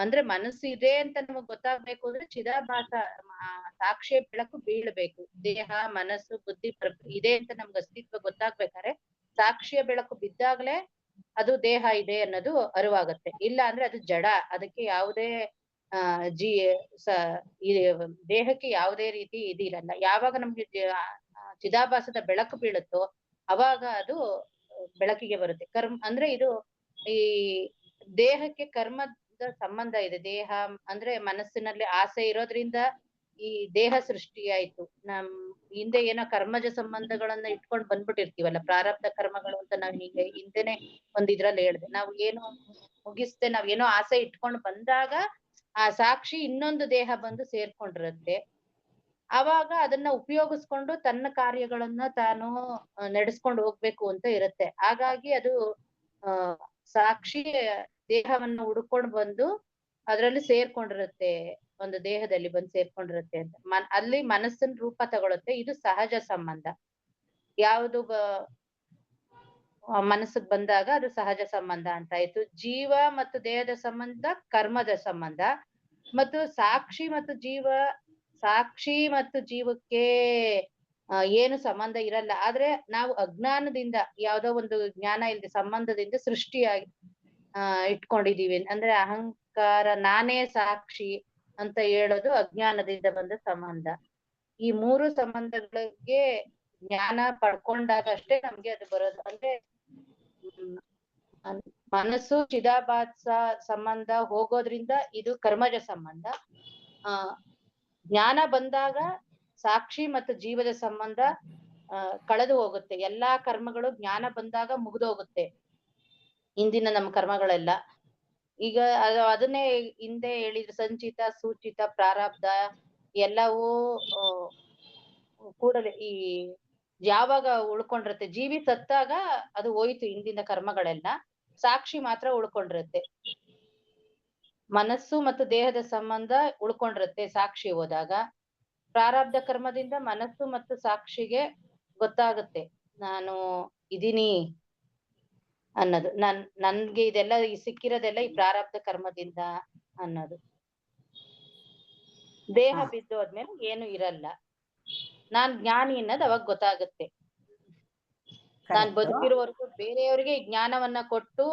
ಅಂದ್ರೆ ಮನಸ್ಸು ಇದೆ ಅಂತ ನಮಗ್ ಗೊತ್ತಾಗ್ಬೇಕು ಅಂದ್ರೆ ಚಿದಾಭಾಸ ಸಾಕ್ಷಿಯ ಬೆಳಕು ಬೀಳ್ಬೇಕು. ದೇಹ ಮನಸ್ಸು ಬುದ್ಧಿ ಇದೆ ಅಂತ ನಮ್ಗೆ ಅಸ್ತಿತ್ವ ಗೊತ್ತಾಗ್ಬೇಕಾದ್ರೆ ಸಾಕ್ಷಿಯ ಬೆಳಕು ಬಿದ್ದಾಗ್ಲೇ ಅದು ದೇಹ ಇದೆ ಅನ್ನೋದು ಅರಿವಾಗತ್ತೆ. ಇಲ್ಲ ಅಂದ್ರೆ ಅದು ಜಡ, ಅದಕ್ಕೆ ಯಾವುದೇ ದೇಹಕ್ಕೆ ಯಾವುದೇ ರೀತಿ ಇದಿರಲ್ಲ. ಯಾವಾಗ ನಮ್ಗೆ ಚಿದಾಭಾಸದ ಬೆಳಕು ಬೀಳುತ್ತೋ ಅವಾಗ ಅದು ಬೆಳಕಿಗೆ ಬರುತ್ತೆ. ಅಂದ್ರೆ ಇದು ಈ ದೇಹಕ್ಕೆ ಕರ್ಮದ ಸಂಬಂಧ ಇದೆ. ದೇಹ ಅಂದ್ರೆ ಮನಸ್ಸಿನಲ್ಲಿ ಆಸೆ ಇರೋದ್ರಿಂದ ಈ ದೇಹ ಸೃಷ್ಟಿಯಾಯ್ತು. ಹಿಂದೆ ಏನೋ ಕರ್ಮಜ ಸಂಬಂಧಗಳನ್ನ ಇಟ್ಕೊಂಡು ಬಂದ್ಬಿಟ್ಟಿರ್ತೀವಲ್ಲ, ಪ್ರಾರಬ್ಧ ಕರ್ಮಗಳು ಅಂತ ನಾವ್ ಈಗ ಹಿಂದೆನೆ ಒಂದ್ ಇದ್ರಲ್ಲಿ ಹೇಳ್ದೆ. ನಾವು ಏನೋ ಮುಗಿಸ್ದೆ, ನಾವ್ ಏನೋ ಆಸೆ ಇಟ್ಕೊಂಡು ಬಂದಾಗ ಆ ಸಾಕ್ಷಿ ಇನ್ನೊಂದು ದೇಹ ಬಂದು ಸೇರ್ಕೊಂಡಿರುತ್ತೆ. ಅವಾಗ ಅದನ್ನ ಉಪಯೋಗಿಸ್ಕೊಂಡು ತನ್ನ ಕಾರ್ಯಗಳನ್ನ ತಾನು ನಡೆಸ್ಕೊಂಡು ಹೋಗ್ಬೇಕು ಅಂತ ಇರುತ್ತೆ. ಹಾಗಾಗಿ ಅದು ಸಾಕ್ಷಿ ದೇಹವನ್ನ ಹುಡ್ಕೊಂಡು ಬಂದು ಅದ್ರಲ್ಲಿ ಸೇರ್ಕೊಂಡಿರುತ್ತೆ, ಒಂದು ದೇಹದಲ್ಲಿ ಬಂದು ಸೇರ್ಕೊಂಡಿರುತ್ತೆ ಅಂತ. ಅಲ್ಲಿ ಮನಸ್ಸಿನ ರೂಪ ತಗೊಳುತ್ತೆ. ಇದು ಸಹಜ ಸಂಬಂಧ. ಯಾವುದು ಮನಸ್ಸಿಗೆ ಬಂದಾಗ ಅದು ಸಹಜ ಸಂಬಂಧ ಅಂತ ಆಯ್ತು. ಜೀವ ಮತ್ತು ದೇಹದ ಸಂಬಂಧ ಕರ್ಮದ ಸಂಬಂಧ. ಮತ್ತು ಸಾಕ್ಷಿ ಮತ್ತು ಜೀವಕ್ಕೆ ಏನು ಸಂಬಂಧ ಇರಲ್ಲ. ಆದ್ರೆ ನಾವು ಅಜ್ಞಾನದಿಂದ, ಯಾವ್ದೋ ಒಂದು ಜ್ಞಾನ ಇಲ್ಲದೆ ಸಂಬಂಧದಿಂದ ಸೃಷ್ಟಿಯಾಗಿ ಇಟ್ಕೊಂಡಿದೀವಿ. ಅಂದ್ರೆ ಅಹಂಕಾರ, ನಾನೇ ಸಾಕ್ಷಿ ಅಂತ ಹೇಳೋದು ಅಜ್ಞಾನದಿಂದ ಬಂದ ಸಂಬಂಧ. ಈ ಮೂರು ಸಂಬಂಧಗಳಿಗೆ ಜ್ಞಾನ ಪಡ್ಕೊಂಡಾಗ ಅಷ್ಟೇ ನಮ್ಗೆ ಅದು ಬರೋದು. ಅಂದ್ರೆ ಮನಸ್ಸು ಚಿದಾಭಾಸ ಸಂಬಂಧ ಹೋಗೋದ್ರಿಂದ ಇದು ಕರ್ಮಜ ಸಂಬಂಧ. ಜ್ಞಾನ ಬಂದಾಗ ಸಾಕ್ಷಿ ಮತ್ತು ಜೀವದ ಸಂಬಂಧ ಕಳೆದು ಹೋಗುತ್ತೆ. ಎಲ್ಲಾ ಕರ್ಮಗಳು ಜ್ಞಾನ ಬಂದಾಗ ಮುಗಿದೋಗುತ್ತೆ, ಹಿಂದಿನ ನಮ್ಮ ಕರ್ಮಗಳೆಲ್ಲ. ಈಗ ಅದನ್ನೇ ಹಿಂದೆ ಹೇಳಿದ್ರು, ಸಂಚಿತ ಸೂಚಿತ ಪ್ರಾರಬ್ಧ ಎಲ್ಲವೂ ಕೂಡಲೇ ಈ ಯಾವಾಗ ಉಳ್ಕೊಂಡಿರುತ್ತೆ. ಜೀವಿ ಸತ್ತಾಗ ಅದು ಹೋಯ್ತು ಹಿಂದಿನ ಕರ್ಮಗಳೆಲ್ಲ, ಸಾಕ್ಷಿ ಮಾತ್ರ ಉಳ್ಕೊಂಡಿರುತ್ತೆ. ಮನಸ್ಸು ಮತ್ತು ದೇಹದ ಸಂಬಂಧ ಉಳ್ಕೊಂಡಿರುತ್ತೆ ಸಾಕ್ಷಿ ಹೋದಾಗ. ಪ್ರಾರಬ್ಧ ಕರ್ಮದಿಂದ ಮನಸ್ಸು ಮತ್ತು ಸಾಕ್ಷಿಗೆ ಗೊತ್ತಾಗುತ್ತೆ ನಾನು ಇದೀನಿ ಅನ್ನೋದು. ನನ್ಗೆ ಇದೆಲ್ಲ ಸಿಕ್ಕಿರೋದೆಲ್ಲ ಈ ಪ್ರಾರಬ್ಧ ಕರ್ಮದಿಂದ ಅನ್ನೋದು. ದೇಹ ಬಿದ್ದೋದ್ಮೇಲೆ ಏನು ಇರಲ್ಲ, ನಾನ್ ಜ್ಞಾನಿ ಅನ್ನೋದು ಅವಾಗ ಗೊತ್ತಾಗುತ್ತೆ. ನಾನ್ ಬದುಕಿರೋವರೆಗೂ ಬೇರೆಯವ್ರಿಗೆ ಜ್ಞಾನವನ್ನ ಕೊಟ್ಟು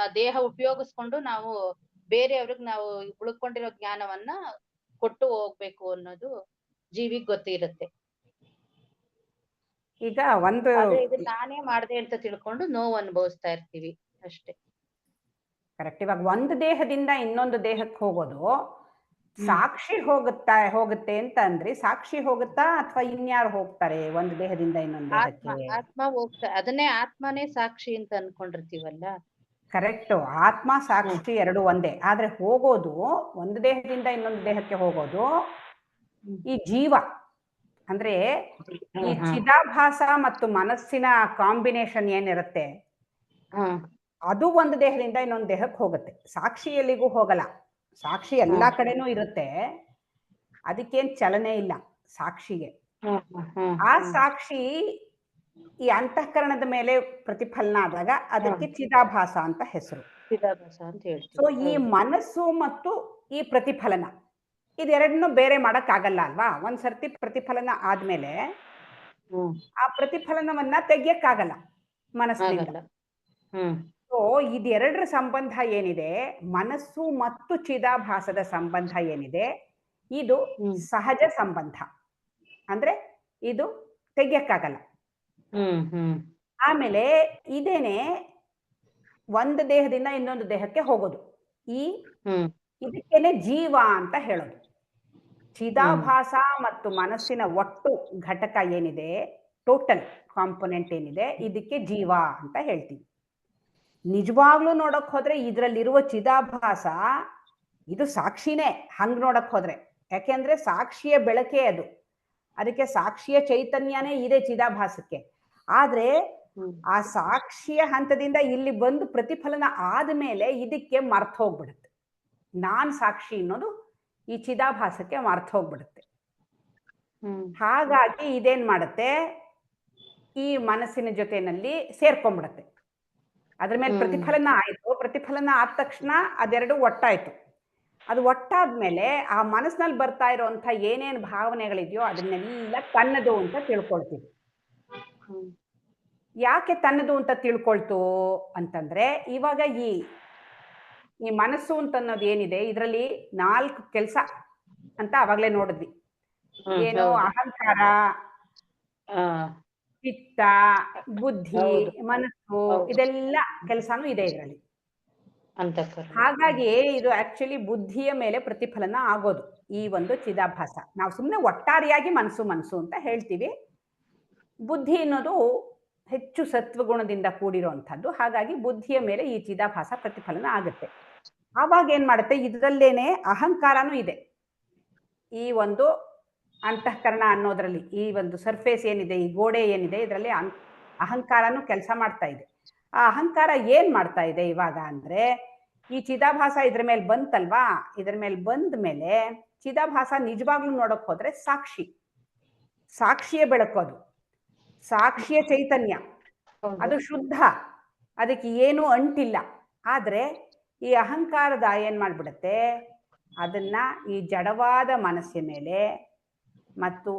ಆ ದೇಹ ಉಪಯೋಗಿಸ್ಕೊಂಡು ನಾವು ಬೇರೆಯವ್ರಿಗೆ ನಾವು ಉಳ್ಕೊಂಡಿರೋ ಜ್ಞಾನವನ್ನ ಕೊಟ್ಟು ಹೋಗ್ಬೇಕು ಅನ್ನೋದು ಜೀವಿಗ್ ಗೊತ್ತಿರುತ್ತೆ. ಈಗ ಒಂದು ಇದು ನಾನೇ ಮಾಡ್ದೆ ಅಂತ ತಿಳ್ಕೊಂಡು ನೋವು ಅನುಭವಿಸ್ತಾ ಇರ್ತೀವಿ ಅಷ್ಟೇ. ಕರೆಕ್ಟ್. ಇವಾಗ ಒಂದು ದೇಹದಿಂದ ಇನ್ನೊಂದು ದೇಹಕ್ಕೆ ಹೋಗೋದು ಸಾಕ್ಷಿ ಹೋಗುತ್ತೆ ಅಂತ ಅಂದ್ರೆ, ಸಾಕ್ಷಿ ಹೋಗುತ್ತಾ ಅಥವಾ ಇನ್ಯಾರು ಹೋಗ್ತಾರೆ ಒಂದು ದೇಹದಿಂದ ಇನ್ನೊಂದು ದೇಹಕ್ಕೆ? ಆತ್ಮ ಹೋಗ್ತಾ, ಅದನ್ನೇ ಆತ್ಮನೇ ಸಾಕ್ಷಿ ಅಂತ ಅನ್ಕೊಂಡಿರ್ತೀವಲ್ಲ. ಕರೆಕ್ಟ್. ಆತ್ಮ ಸಾಕ್ಷಿ ಎರಡು ಒಂದೇ. ಆದ್ರೆ ಹೋಗೋದು ಒಂದು ದೇಹದಿಂದ ಇನ್ನೊಂದು ದೇಹಕ್ಕೆ ಹೋಗೋದು ಈ ಜೀವ. ಅಂದ್ರೆ ಈ ಚಿದಾಭಾಸ ಮತ್ತು ಮನಸ್ಸಿನ ಕಾಂಬಿನೇಷನ್ ಏನಿರುತ್ತೆ ಅದು ಒಂದು ದೇಹದಿಂದ ಇನ್ನೊಂದು ದೇಹಕ್ಕೆ ಹೋಗುತ್ತೆ. ಸಾಕ್ಷಿ ಎಲ್ಲಿಗೂ ಹೋಗಲ್ಲ. ಸಾಕ್ಷಿ ಎಲ್ಲಾ ಕಡೆನೂ ಇರುತ್ತೆ, ಅದಕ್ಕೇನ್ ಚಲನೆ ಇಲ್ಲ ಸಾಕ್ಷಿಗೆ. ಆ ಸಾಕ್ಷಿ ಈ ಅಂತಃಕರಣದ ಮೇಲೆ ಪ್ರತಿಫಲನ ಆದಾಗ ಅದಕ್ಕೆ ಚಿದಾಭಾಸ ಅಂತ ಹೆಸರು. ಸೊ ಈ ಮನಸ್ಸು ಮತ್ತು ಈ ಪ್ರತಿಫಲನ ಇದೆರಡನ್ನೂ ಬೇರೆ ಮಾಡಕ್ ಆಗಲ್ಲ ಅಲ್ವಾ? ಒಂದ್ಸರ್ತಿ ಪ್ರತಿಫಲನ ಆದ್ಮೇಲೆ ಆ ಪ್ರತಿಫಲನವನ್ನ ತೆಗಿಯಕ್ಕಾಗಲ್ಲ ಮನಸ್ಸಿನಿಂದ. ಸೊ ಇದೆರಡರ ಸಂಬಂಧ ಏನಿದೆ, ಮನಸ್ಸು ಮತ್ತು ಚಿದಾಭಾಸದ ಸಂಬಂಧ ಏನಿದೆ, ಇದು ಸಹಜ ಸಂಬಂಧ. ಅಂದ್ರೆ ಇದು ತೆಗಿಯಕ್ಕಾಗಲ್ಲ. ಆಮೇಲೆ ಇದೇನೆ ಒಂದು ದೇಹದಿಂದ ಇನ್ನೊಂದು ದೇಹಕ್ಕೆ ಹೋಗೋದು. ಇದಕ್ಕೇನೆ ಜೀವ ಅಂತ ಹೇಳೋದು. ಚಿದಾಭಾಸ ಮತ್ತು ಮನಸ್ಸಿನ ಒಟ್ಟು ಘಟಕ ಏನಿದೆ, ಟೋಟಲ್ ಕಾಂಪೊನೆಂಟ್ ಏನಿದೆ, ಇದಕ್ಕೆ ಜೀವ ಅಂತ ಹೇಳ್ತೀವಿ. ನಿಜವಾಗ್ಲೂ ನೋಡಕ್ ಹೋದ್ರೆ ಇದ್ರಲ್ಲಿರುವ ಚಿದಾಭಾಸ ಇದು ಸಾಕ್ಷಿನೇ ಹಂಗ್ ನೋಡಕ್ ಹೋದ್ರೆ. ಯಾಕೆಂದ್ರೆ ಸಾಕ್ಷಿಯ ಬೆಳಕೆ ಅದು, ಅದಕ್ಕೆ ಸಾಕ್ಷಿಯ ಚೈತನ್ಯನೇ ಇದೆ ಚಿದಾಭಾಸಕ್ಕೆ. ಆದ್ರೆ ಆ ಸಾಕ್ಷಿಯ ಹಂತದಿಂದ ಇಲ್ಲಿ ಬಂದು ಪ್ರತಿಫಲನ ಆದ್ಮೇಲೆ ಇದಕ್ಕೆ ಮರ್ತ ಹೋಗ್ಬಿಡುತ್ತೆ. ನಾನ್ ಸಾಕ್ಷಿ ಅನ್ನೋದು ಈ ಚಿದಾಭಾಸಕ್ಕೆ ಮರ್ತ ಹೋಗ್ಬಿಡುತ್ತೆ. ಹಾಗಾಗಿ ಇದೇನ್ ಮಾಡುತ್ತೆ, ಈ ಮನಸ್ಸಿನ ಜೊತೆನಲ್ಲಿ ಸೇರ್ಕೊಂಡ್ಬಿಡುತ್ತೆ. ಅದ್ರ ಮೇಲೆ ಪ್ರತಿಫಲನ ಆಯ್ತು. ಪ್ರತಿಫಲನ ಆದ ತಕ್ಷಣ ಅದೆರಡು ಒಟ್ಟಾಯ್ತು. ಅದು ಒಟ್ಟಾದ್ಮೇಲೆ ಆ ಮನಸ್ಸಿನಲ್ಲಿ ಬರ್ತಾ ಇರುವಂತ ಏನೇನ್ ಭಾವನೆಗಳಿದೆಯೋ ಅದನ್ನೆಲ್ಲ ತನ್ನದು ಅಂತ ತಿಳ್ಕೊಳ್ತೀವಿ. ಯಾಕೆ ತನ್ನದು ಅಂತ ತಿಳ್ಕೊಳ್ತು ಅಂತಂದ್ರೆ, ಇವಾಗ ಈ ಮನಸ್ಸು ಅಂತ ಅನ್ನೋದು ಏನಿದೆ, ಇದರಲ್ಲಿ 4 ಕೆಲಸ ಅಂತ ಅವಾಗ್ಲೇ ನೋಡಿದ್ವಿ. ಏನು, ಅಹಂಕಾರ, ಚಿತ್ತ, ಬುದ್ಧಿ, ಮನಸ್ಸು, ಇದೆಲ್ಲ ಕೆಲಸನೂ ಇದೆ ಇದರಲ್ಲಿ. ಹಾಗಾಗಿ ಇದು ಆಕ್ಚುಲಿ ಬುದ್ಧಿಯ ಮೇಲೆ ಪ್ರತಿಫಲನ ಆಗೋದು ಈ ಒಂದು ಚಿದಾಭಾಸ. ನಾವು ಸುಮ್ಮನೆ ಒಟ್ಟಾರೆಯಾಗಿ ಮನಸ್ಸು ಮನಸ್ಸು ಅಂತ ಹೇಳ್ತೀವಿ. ಬುದ್ಧಿ ಅನ್ನೋದು ಹೆಚ್ಚು ಸತ್ವಗುಣದಿಂದ ಕೂಡಿರುವಂಥದ್ದು. ಹಾಗಾಗಿ ಬುದ್ಧಿಯ ಮೇಲೆ ಈ ಚಿದಾಭಾಸ ಪ್ರತಿಫಲನ ಆಗುತ್ತೆ. ಆವಾಗ ಏನ್ ಮಾಡುತ್ತೆ, ಇದರಲ್ಲೇನೆ ಅಹಂಕಾರನೂ ಇದೆ. ಈ ಒಂದು ಅಂತಃಕರಣ ಅನ್ನೋದ್ರಲ್ಲಿ, ಈ ಒಂದು ಸರ್ಫೇಸ್ ಏನಿದೆ, ಈ ಗೋಡೆ ಏನಿದೆ, ಇದರಲ್ಲಿ ಅಹಂಕಾರನೂ ಕೆಲಸ ಮಾಡ್ತಾ ಇದೆ. ಆ ಅಹಂಕಾರ ಏನ್ ಮಾಡ್ತಾ ಇದೆ ಇವಾಗ ಅಂದ್ರೆ, ಈ ಚಿದಾಭಾಸ ಇದ್ರ ಮೇಲೆ ಬಂತಲ್ವಾ, ಇದ್ರ ಮೇಲೆ ಬಂದ ಮೇಲೆ ಚಿದಾಭಾಸ ನಿಜವಾಗ್ಲೂ ನೋಡಕ್ ಹೋದ್ರೆ ಸಾಕ್ಷಿಯ ಬೆಳಕೋದು, ಸಾಕ್ಷಿಯ ಚೈತನ್ಯ, ಅದು ಶುದ್ಧ, ಅದಕ್ಕೆ ಏನೂ ಅಂಟಿಲ್ಲ. ಆದ್ರೆ ಈ ಅಹಂಕಾರದ ಏನ್ ಮಾಡ್ಬಿಡುತ್ತೆ, ಅದನ್ನ ಈ ಜಡವಾದ ಮನಸ್ಸಿನ ಮೇಲೆ ಮತ್ತು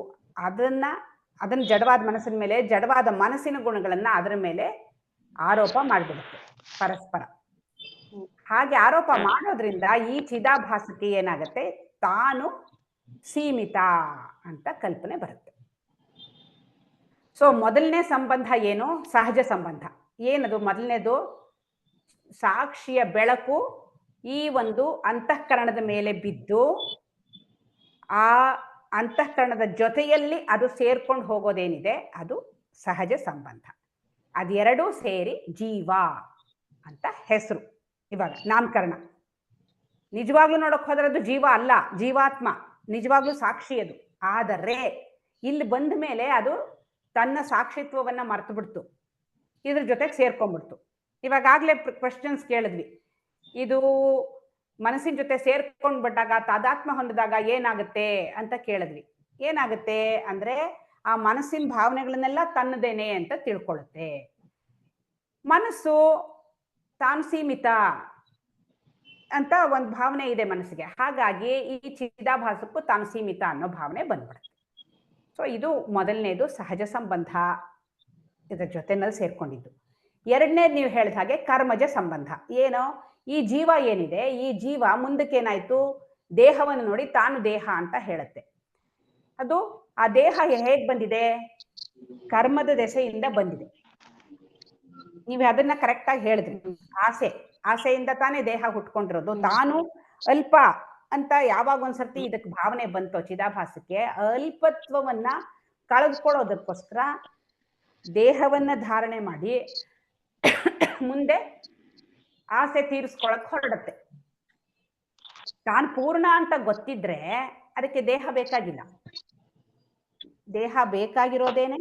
ಅದನ್ನ ಜಡವಾದ ಮನಸ್ಸಿನ ಮೇಲೆ, ಜಡವಾದ ಮನಸ್ಸಿನ ಗುಣಗಳನ್ನ ಅದರ ಮೇಲೆ ಆರೋಪ ಮಾಡಿಬಿಡುತ್ತೆ ಪರಸ್ಪರ. ಹಾಗೆ ಆರೋಪ ಮಾಡೋದ್ರಿಂದ ಈ ಚಿದಾಭಾಸಕ್ಕೆ ಏನಾಗುತ್ತೆ, ತಾನು ಸೀಮಿತ ಅಂತ ಕಲ್ಪನೆ ಬರುತ್ತೆ. ಸೊ ಮೊದಲನೇ ಸಂಬಂಧ ಏನು, ಸಹಜ ಸಂಬಂಧ. ಏನದು ಮೊದಲನೇದು, ಸಾಕ್ಷಿಯ ಬೆಳಕು ಈ ಒಂದು ಅಂತಃಕರಣದ ಮೇಲೆ ಬಿದ್ದು ಆ ಅಂತಃಕರಣದ ಜೊತೆಯಲ್ಲಿ ಅದು ಸೇರ್ಕೊಂಡು ಹೋಗೋದೇನಿದೆ ಅದು ಸಹಜ ಸಂಬಂಧ. ಅದೆರಡೂ ಸೇರಿ ಜೀವ ಅಂತ ಹೆಸರು. ಇವಾಗ ನಾಮಕರಣ. ನಿಜವಾಗ್ಲೂ ನೋಡಕ್ ಹೋದ್ರೆ ಅದು ಜೀವ ಅಲ್ಲ, ಜೀವಾತ್ಮ, ನಿಜವಾಗ್ಲೂ ಸಾಕ್ಷಿ ಅದು. ಆದರೆ ಇಲ್ಲಿ ಬಂದ ಮೇಲೆ ಅದು ತನ್ನ ಸಾಕ್ಷಿತ್ವವನ್ನ ಮರ್ತು ಬಿಡ್ತು, ಇದ್ರ ಜೊತೆಗೆ ಸೇರ್ಕೊಂಡ್ಬಿಡ್ತು. ಇವಾಗಲೇ ಕ್ವಶನ್ಸ್ ಕೇಳಿದ್ವಿ, ಇದು ಮನಸ್ಸಿನ ಜೊತೆ ಸೇರ್ಕೊಂಡ್ ಬಿಟ್ಟಾಗ, ತಾದಾತ್ಮ ಹೊಂದಿದಾಗ ಏನಾಗುತ್ತೆ ಅಂತ ಕೇಳಿದ್ವಿ. ಏನಾಗುತ್ತೆ ಅಂದ್ರೆ, ಆ ಮನಸ್ಸಿನ ಭಾವನೆಗಳನ್ನೆಲ್ಲ ತನ್ನದೇನೆ ಅಂತ ತಿಳ್ಕೊಳ್ಳುತ್ತೆ. ಮನಸ್ಸು ತಾನು ಸೀಮಿತ ಅಂತ ಒಂದು ಭಾವನೆ ಇದೆ ಮನಸ್ಸಿಗೆ. ಹಾಗಾಗಿ ಈ ಚಿದಾಭಾಸಕ್ಕೂ ತಾನು ಸೀಮಿತ ಅನ್ನೋ ಭಾವನೆ ಬಂದ್ಬಿಡುತ್ತೆ. ಸೊ ಇದು ಮೊದಲನೇದು, ಸಹಜ ಸಂಬಂಧ ಇದರ ಜೊತೆನಲ್ಲಿ ಸೇರ್ಕೊಂಡಿದ್ದು. ಎರಡನೇದು ನೀವು ಹೇಳಿದ ಹಾಗೆ ಕರ್ಮಜ ಸಂಬಂಧ. ಏನೋ, ಈ ಜೀವ ಏನಿದೆ, ಈ ಜೀವ ಮುಂದಕ್ಕೇನಾಯ್ತು, ದೇಹವನ್ನು ನೋಡಿ ತಾನು ದೇಹ ಅಂತ ಹೇಳುತ್ತೆ. ಅದು ಆ ದೇಹ ಹೇಗ್ ಬಂದಿದೆ, ಕರ್ಮದ ದೆಸೆಯಿಂದ ಬಂದಿದೆ. ನೀವು ಅದನ್ನ ಕರೆಕ್ಟ್ ಆಗಿ ಹೇಳಿದ್ರಿ. ಆಸೆಯಿಂದ ತಾನೇ ದೇಹ ಹುಟ್ಕೊಂಡಿರೋದು. ತಾನು ಅಲ್ಪ ಅಂತ ಯಾವಾಗ ಒಂದ್ಸರ್ತಿ ಇದಕ್ಕೆ ಭಾವನೆ ಬಂತೋ ಚಿದಾಭಾಸಕ್ಕೆ, ಅಲ್ಪತ್ವವನ್ನ ಕಳೆದುಕೊಳ್ಳೋದಕ್ಕೋಸ್ಕರ ದೇಹವನ್ನ ಧಾರಣೆ ಮಾಡಿ ಮುಂದೆ ಆಸೆ ತೀರಿಸ್ಕೊಳಕ್ ಹೊರಡುತ್ತೆ. ತಾನು ಪೂರ್ಣ ಅಂತ ಗೊತ್ತಿದ್ರೆ ಅದಕ್ಕೆ ದೇಹ ಬೇಕಾಗಿಲ್ಲ. ದೇಹ ಬೇಕಾಗಿರೋದೇನೆ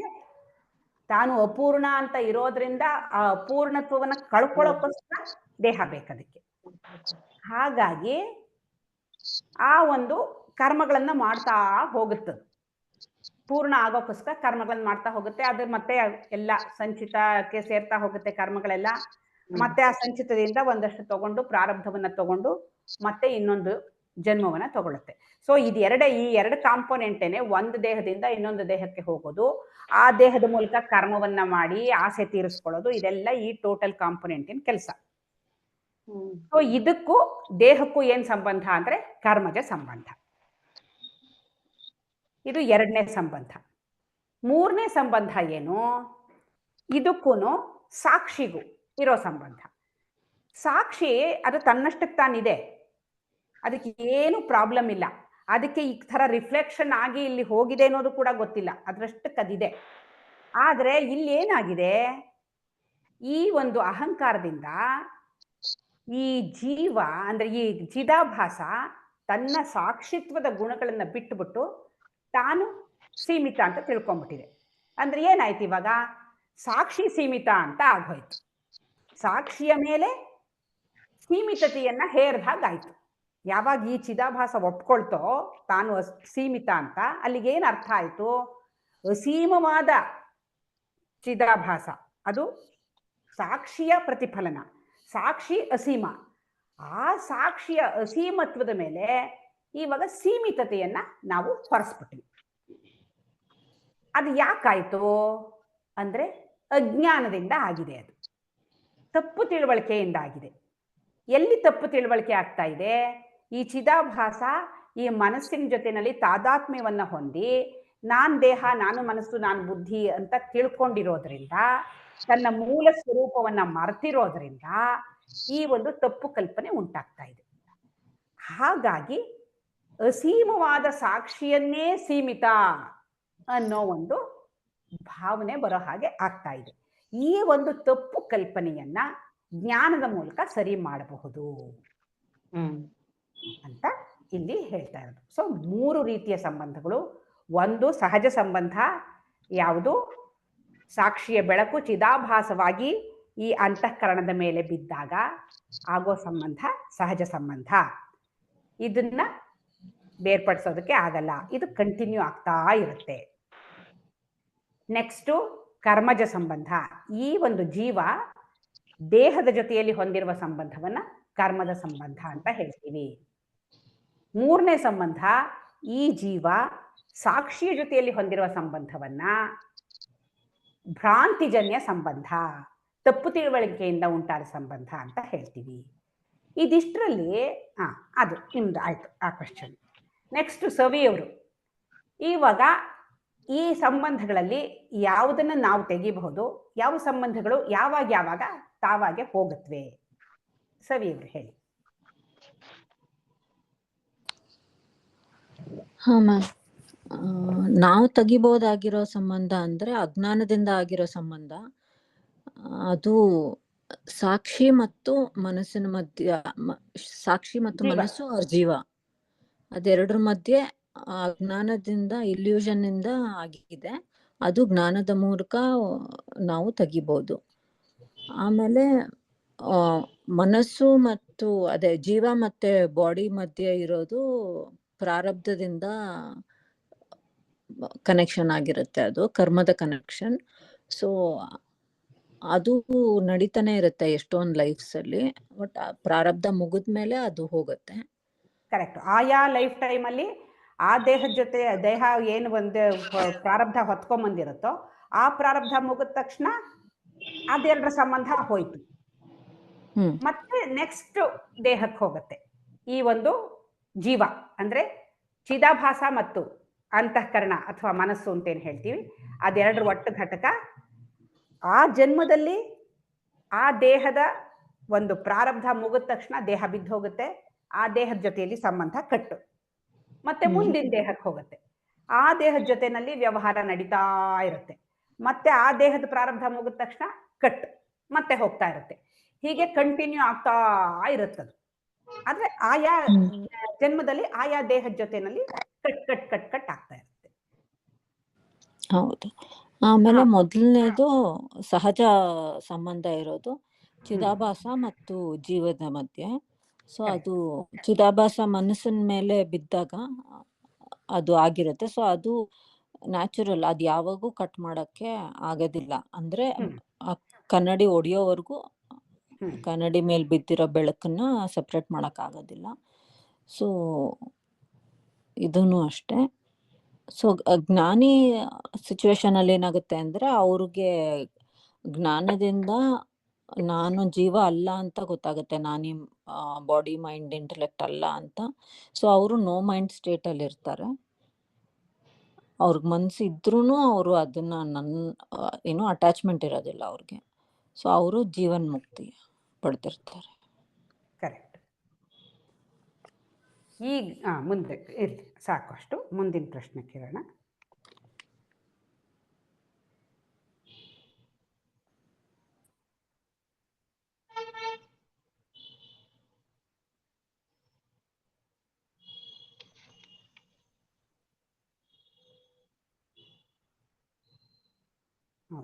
ತಾನು ಅಪೂರ್ಣ ಅಂತ ಇರೋದ್ರಿಂದ ಆ ಅಪೂರ್ಣತ್ವವನ್ನ ಕಳ್ಕೊಳ್ಳೋಕ್ಕೋಸ್ಕರ ದೇಹ ಬೇಕದಕ್ಕೆ. ಹಾಗಾಗಿ ಆ ಒಂದು ಕರ್ಮಗಳನ್ನ ಮಾಡ್ತಾ ಹೋಗುತ್ತದೆ, ಪೂರ್ಣ ಆಗೋಕ್ಕೋಸ್ಕರ ಕರ್ಮಗಳನ್ನ ಮಾಡ್ತಾ ಹೋಗುತ್ತೆ. ಅದು ಮತ್ತೆ ಎಲ್ಲ ಸಂಚಿತಕ್ಕೆ ಸೇರ್ತಾ ಹೋಗುತ್ತೆ ಕರ್ಮಗಳೆಲ್ಲ. ಮತ್ತೆ ಆ ಸಂಚಿತದಿಂದ ಒಂದಷ್ಟು ತಗೊಂಡು ಪ್ರಾರಬ್ಧವನ್ನ ತಗೊಂಡು ಮತ್ತೆ ಇನ್ನೊಂದು ಜನ್ಮವನ್ನ ತಗೊಳುತ್ತೆ. ಸೊ ಈ ಎರಡು ಕಾಂಪೋನೆಂಟೇನೆ ಒಂದು ದೇಹದಿಂದ ಇನ್ನೊಂದು ದೇಹಕ್ಕೆ ಹೋಗೋದು, ಆ ದೇಹದ ಮೂಲಕ ಕರ್ಮವನ್ನ ಮಾಡಿ ಆಸೆ ತೀರಿಸ್ಕೊಳ್ಳೋದು, ಇದೆಲ್ಲ ಈ ಟೋಟಲ್ ಕಾಂಪೋನೆಂಟಿನ ಕೆಲಸ. ಸೊ ಇದಕ್ಕೂ ದೇಹಕ್ಕೂ ಏನ್ ಸಂಬಂಧ ಅಂದ್ರೆ ಕರ್ಮಜ ಸಂಬಂಧ. ಇದು ಎರಡನೇ ಸಂಬಂಧ. ಮೂರನೇ ಸಂಬಂಧ ಏನು, ಇದಕ್ಕೂ ಸಾಕ್ಷಿಗೂ ಇರೋ ಸಂಬಂಧ. ಸಾಕ್ಷಿ ಅದು ತನ್ನಷ್ಟಕ್ಕೆ ತಾನಿದೆ, ಅದಕ್ಕೆ ಏನು ಪ್ರಾಬ್ಲಮ್ ಇಲ್ಲ. ಅದಕ್ಕೆ ಈ ತರ ರಿಫ್ಲೆಕ್ಷನ್ ಆಗಿ ಇಲ್ಲಿ ಹೋಗಿದೆ ಅನ್ನೋದು ಕೂಡ ಗೊತ್ತಿಲ್ಲ, ಅದರಷ್ಟಕ್ಕೆ ಅದಿದೆ. ಆದ್ರೆ ಇಲ್ಲಿ ಏನಾಗಿದೆ, ಈ ಒಂದು ಅಹಂಕಾರದಿಂದ ಈ ಜೀವ ಅಂದ್ರೆ ಈ ಚಿದಾಭಾಸ ತನ್ನ ಸಾಕ್ಷಿತ್ವದ ಗುಣಗಳನ್ನ ಬಿಟ್ಟುಬಿಟ್ಟು ತಾನು ಸೀಮಿತ ಅಂತ ತಿಳ್ಕೊಂಡ್ಬಿಟ್ಟಿದೆ. ಅಂದ್ರೆ ಏನಾಯ್ತು ಇವಾಗ? ಸಾಕ್ಷಿ ಸೀಮಿತ ಅಂತ ಆಗೋಯ್ತು. ಸಾಕ್ಷಿಯ ಮೇಲೆ ಸೀಮಿತತೆಯನ್ನ ಹೇರ್ದ ಹಾಗಾಯ್ತು. ಯಾವಾಗ ಈ ಚಿದಾಭಾಸ ಒಪ್ಕೊಳ್ತೋ ತಾನು ಸೀಮಿತ ಅಂತ, ಅಲ್ಲಿಗೆ ಏನು ಅರ್ಥ ಆಯ್ತು? ಅಸೀಮವಾದ ಚಿದಾಭಾಸ ಅದು ಸಾಕ್ಷಿಯ ಪ್ರತಿಫಲನ. ಸಾಕ್ಷಿ ಅಸೀಮ. ಆ ಸಾಕ್ಷಿಯ ಅಸೀಮತ್ವದ ಮೇಲೆ ಇವಾಗ ಸೀಮಿತತೆಯನ್ನ ನಾವು ಹೊರಸ್ಬಿಟ್ವಿ. ಅದು ಯಾಕಾಯ್ತು ಅಂದ್ರೆ ಅಜ್ಞಾನದಿಂದ ಆಗಿದೆ. ಅದು ತಪ್ಪು ತಿಳುವಳಿಕೆಯಿಂದ ಆಗಿದೆ. ಎಲ್ಲಿ ತಪ್ಪು ತಿಳುವಳಿಕೆ ಆಗ್ತಾ ಇದೆ? ಈ ಚಿದಾಭಾಸ ಈ ಮನಸ್ಸಿನ ಜೊತೆನಲ್ಲಿ ತಾದಾತ್ಮ್ಯವನ್ನ ಹೊಂದಿ ನಾನ್ ದೇಹ, ನಾನು ಮನಸ್ಸು, ನಾನು ಬುದ್ಧಿ ಅಂತ ತಿಳ್ಕೊಂಡಿರೋದ್ರಿಂದ, ತನ್ನ ಮೂಲ ಸ್ವರೂಪವನ್ನ ಮರೆತಿರೋದ್ರಿಂದ ಈ ಒಂದು ತಪ್ಪು ಕಲ್ಪನೆ ಉಂಟಾಗ್ತಾ ಇದೆ. ಹಾಗಾಗಿ ಅಸೀಮವಾದ ಸಾಕ್ಷಿಯನ್ನೇ ಸೀಮಿತ ಅನ್ನೋ ಒಂದು ಭಾವನೆ ಬರೋ ಹಾಗೆ ಆಗ್ತಾ ಇದೆ. ಈ ಒಂದು ತಪ್ಪು ಕಲ್ಪನೆಯನ್ನ ಜ್ಞಾನದ ಮೂಲಕ ಸರಿ ಮಾಡಬಹುದು ಅಂತ ಇಲ್ಲಿ ಹೇಳ್ತಾ ಇರೋದು. ಸೊ 3 ರೀತಿಯ ಸಂಬಂಧಗಳು. ಒಂದು ಸಹಜ ಸಂಬಂಧ, ಯಾವುದು ಸಾಕ್ಷಿಯ ಬೆಳಕು ಚಿದಾಭಾಸವಾಗಿ ಈ ಅಂತಃಕರಣದ ಮೇಲೆ ಬಿದ್ದಾಗ ಆಗೋ ಸಂಬಂಧ ಸಹಜ ಸಂಬಂಧ. ಇದನ್ನ ಬೇರ್ಪಡಿಸೋದಕ್ಕೆ ಆಗಲ್ಲ, ಇದು ಕಂಟಿನ್ಯೂ ಆಗ್ತಾ ಇರುತ್ತೆ. ನೆಕ್ಸ್ಟು ಕರ್ಮಜ ಸಂಬಂಧ. ಈ ಒಂದು ಜೀವ ದೇಹದ ಜೊತೆಯಲ್ಲಿ ಹೊಂದಿರುವ ಸಂಬಂಧವನ್ನ ಕರ್ಮದ ಸಂಬಂಧ ಅಂತ ಹೇಳ್ತೀವಿ. 3ನೇ ಸಂಬಂಧ, ಈ ಜೀವ ಸಾಕ್ಷಿಯ ಜೊತೆಯಲ್ಲಿ ಹೊಂದಿರುವ ಸಂಬಂಧವನ್ನ ಭ್ರಾಂತಿಜನ್ಯ ಸಂಬಂಧ, ತಪ್ಪು ತಿಳುವಳಿಕೆಯಿಂದ ಉಂಟಾದ ಸಂಬಂಧ ಅಂತ ಹೇಳ್ತೀವಿ. ಇದಿಷ್ಟರಲ್ಲಿ ಅದು ನಿಮ್ದು ಆಯ್ತು ಆ ಕ್ವೆಶ್ಚನ್. ನೆಕ್ಸ್ಟ್ ಸವಿಯವರು, ಇವಾಗ ಈ ಸಂಬಂಧಗಳಲ್ಲಿ ಯಾವುದನ್ನ ನಾವು ತೆಗಿಬಹುದು, ಯಾವ ಸಂಬಂಧಗಳು ಯಾವಾಗ ತಾವಾಗೆ ಹೋಗುತ್ತವೆ? ಸವಿಯವರು ಹೇಳಿ. ಹಾ ಮ್ಯಾಮ್, ನಾವು ತೆಗಿಬಹುದಾಗಿರೋ ಸಂಬಂಧ ಅಂದ್ರೆ ಅಜ್ಞಾನದಿಂದ ಆಗಿರೋ ಸಂಬಂಧ. ಅದು ಸಾಕ್ಷಿ ಮತ್ತು ಮನಸ್ಸಿನ ಮಧ್ಯ, ಸಾಕ್ಷಿ ಮತ್ತು ಮನಸ್ಸು ಅವ್ರ ಜೀವ, ಅದೆರಡರ ಮಧ್ಯೆ ಅಜ್ಞಾನದಿಂದ, ಇಲ್ಯೂಷನ್ ಇಂದ ಆಗಿದೆ. ಅದು ಜ್ಞಾನದ ಮೂಲಕ ನಾವು ತೆಗಿಬಹುದು. ಆಮೇಲೆ ಮನಸ್ಸು ಮತ್ತು ಅದೇ ಜೀವ ಮತ್ತೆ ಬಾಡಿ ಮಧ್ಯೆ ಇರೋದು ಪ್ರಾರಬ್ಧದಿಂದ ಕನೆಕ್ಷನ್ ಆಗಿರುತ್ತೆ. ಅದು ಕರ್ಮದ ಕನೆಕ್ಷನ್. ಸೊ ಅದು ನಡೀತಾನೆ ಇರುತ್ತೆ ಎಷ್ಟೊಂದು ಲೈಫ್ಸ್ ಅಲ್ಲಿ. ಬಟ್ ಪ್ರಾರಬ್ಧ ಮುಗಿದ್ಮೇಲೆ ಅದು ಹೋಗುತ್ತೆ. ಕರೆಕ್ಟ್. ಆಯಾ ಲೈಫ್ ಟೈಮ್ ಅಲ್ಲಿ ಆ ದೇಹದ ಜೊತೆ ದೇಹ ಏನು ಒಂದು ಪ್ರಾರಬ್ಧ ಹೊತ್ಕೊಂಬಂದಿರುತ್ತೋ ಆ ಪ್ರಾರಬ್ಧ ಮುಗಿದ ತಕ್ಷಣ ಅದೆರಡರ ಸಂಬಂಧ ಹೋಯ್ತು. ಮತ್ತೆ ನೆಕ್ಸ್ಟ್ ದೇಹಕ್ಕೆ ಹೋಗುತ್ತೆ. ಈ ಒಂದು ಜೀವ ಅಂದ್ರೆ ಚಿದಾಭಾಸ ಮತ್ತು ಅಂತಃಕರಣ ಅಥವಾ ಮನಸ್ಸು ಅಂತೇನು ಹೇಳ್ತೀವಿ, ಅದೆರಡರ ಒಟ್ಟು ಘಟಕ. ಆ ಜನ್ಮದಲ್ಲಿ ಆ ದೇಹದ ಒಂದು ಪ್ರಾರಬ್ಧ ಮುಗಿದ ತಕ್ಷಣ ದೇಹ ಬಿದ್ದು ಹೋಗುತ್ತೆ. ಆ ದೇಹದ ಜೊತೆಯಲ್ಲಿ ಸಂಬಂಧ ಕಟ್ಟು. ಮತ್ತೆ ಮುಂದಿನ ದೇಹಕ್ಕೆ ಹೋಗುತ್ತೆ. ಆ ದೇಹದ ಜೊತೆನಲ್ಲಿ ವ್ಯವಹಾರ ನಡೀತಾ ಇರುತ್ತೆ. ಮತ್ತೆ ಆ ದೇಹದ ಪ್ರಾರಬ್ಧ ಮುಗಿದ ತಕ್ಷಣ ಕಟ್ಟು ಮತ್ತೆ ಹೋಗ್ತಾ ಇರುತ್ತೆ. ಹೀಗೆ ಕಂಟಿನ್ಯೂ ಆಗ್ತಾ ಇರುತ್ತದು. ಆದ್ರೆ ಆಯಾ ಜನ್ಮದಲ್ಲಿ ಆಯಾ ದೇಹದ ಜೊತೆನಲ್ಲಿ ಕಟ್ ಆಗ್ತಾ ಇರುತ್ತೆ. ಹೌದು. ಆಮೇಲೆ ಮೊದಲನೇದು ಸಹಜ ಸಂಬಂಧ ಇರೋದು ಚಿದಾಭಾಸ ಮತ್ತು ಜೀವದ ಮಧ್ಯೆ. ಸೊ ಅದು ಚಿದಾಭಾಸ ಮನಸ್ಸಿನ ಮೇಲೆ ಬಿದ್ದಾಗ ಅದು ಆಗಿರುತ್ತೆ. ಸೊ ಅದು ನ್ಯಾಚುರಲ್, ಅದು ಯಾವಾಗೂ ಕಟ್ ಮಾಡಕ್ಕೆ ಆಗೋದಿಲ್ಲ. ಅಂದ್ರೆ ಕನ್ನಡಿ ಒಡೆಯೋವರೆಗೂ ಕನ್ನಡಿ ಮೇಲೆ ಬಿದ್ದಿರೋ ಬೆಳಕನ್ನ ಸಪ್ರೇಟ್ ಮಾಡಕ್ ಆಗೋದಿಲ್ಲ. ಸೊ ಇದೂ ಅಷ್ಟೇ. ಸೊ ಜ್ಞಾನಿ ಸಿಚುವೇಶನ್ ಅಲ್ಲಿ ಏನಾಗುತ್ತೆ ಅಂದ್ರೆ ಅವ್ರಿಗೆ ಜ್ಞಾನದಿಂದ ನಾನು ಜೀವ ಅಲ್ಲ ಅಂತ ಗೊತ್ತಾಗುತ್ತೆ, ನಾನೀ ಬಾಡಿ ಮೈಂಡ್ ಇಂಟೆಲೆಕ್ಟ್ ಅಲ್ಲ ಅಂತ. ಸೊ ಅವರು ನೋ ಮೈಂಡ್ ಸ್ಟೇಟ್ ಅಲ್ಲಿ ಇರ್ತಾರೆ. ಅವ್ರಿಗೆ ಮನ್ಸು ಇದ್ರೂ ಅವರು ಅದನ್ನ ಏನೋ ಅಟ್ಯಾಚ್ಮೆಂಟ್ ಇರೋದಿಲ್ಲ ಅವ್ರಿಗೆ. ಸೊ ಅವರು ಜೀವನ್ ಮುಕ್ತಿ ಪಡ್ತಿರ್ತಾರೆ. ಕರೆಕ್ಟ್. ಈಗ ಮುಂದೆ ಇರ್ಲಿ, ಸಾಕು ಅಷ್ಟು. ಮುಂದಿನ ಪ್ರಶ್ನೆ ಕೇಳೋಣ.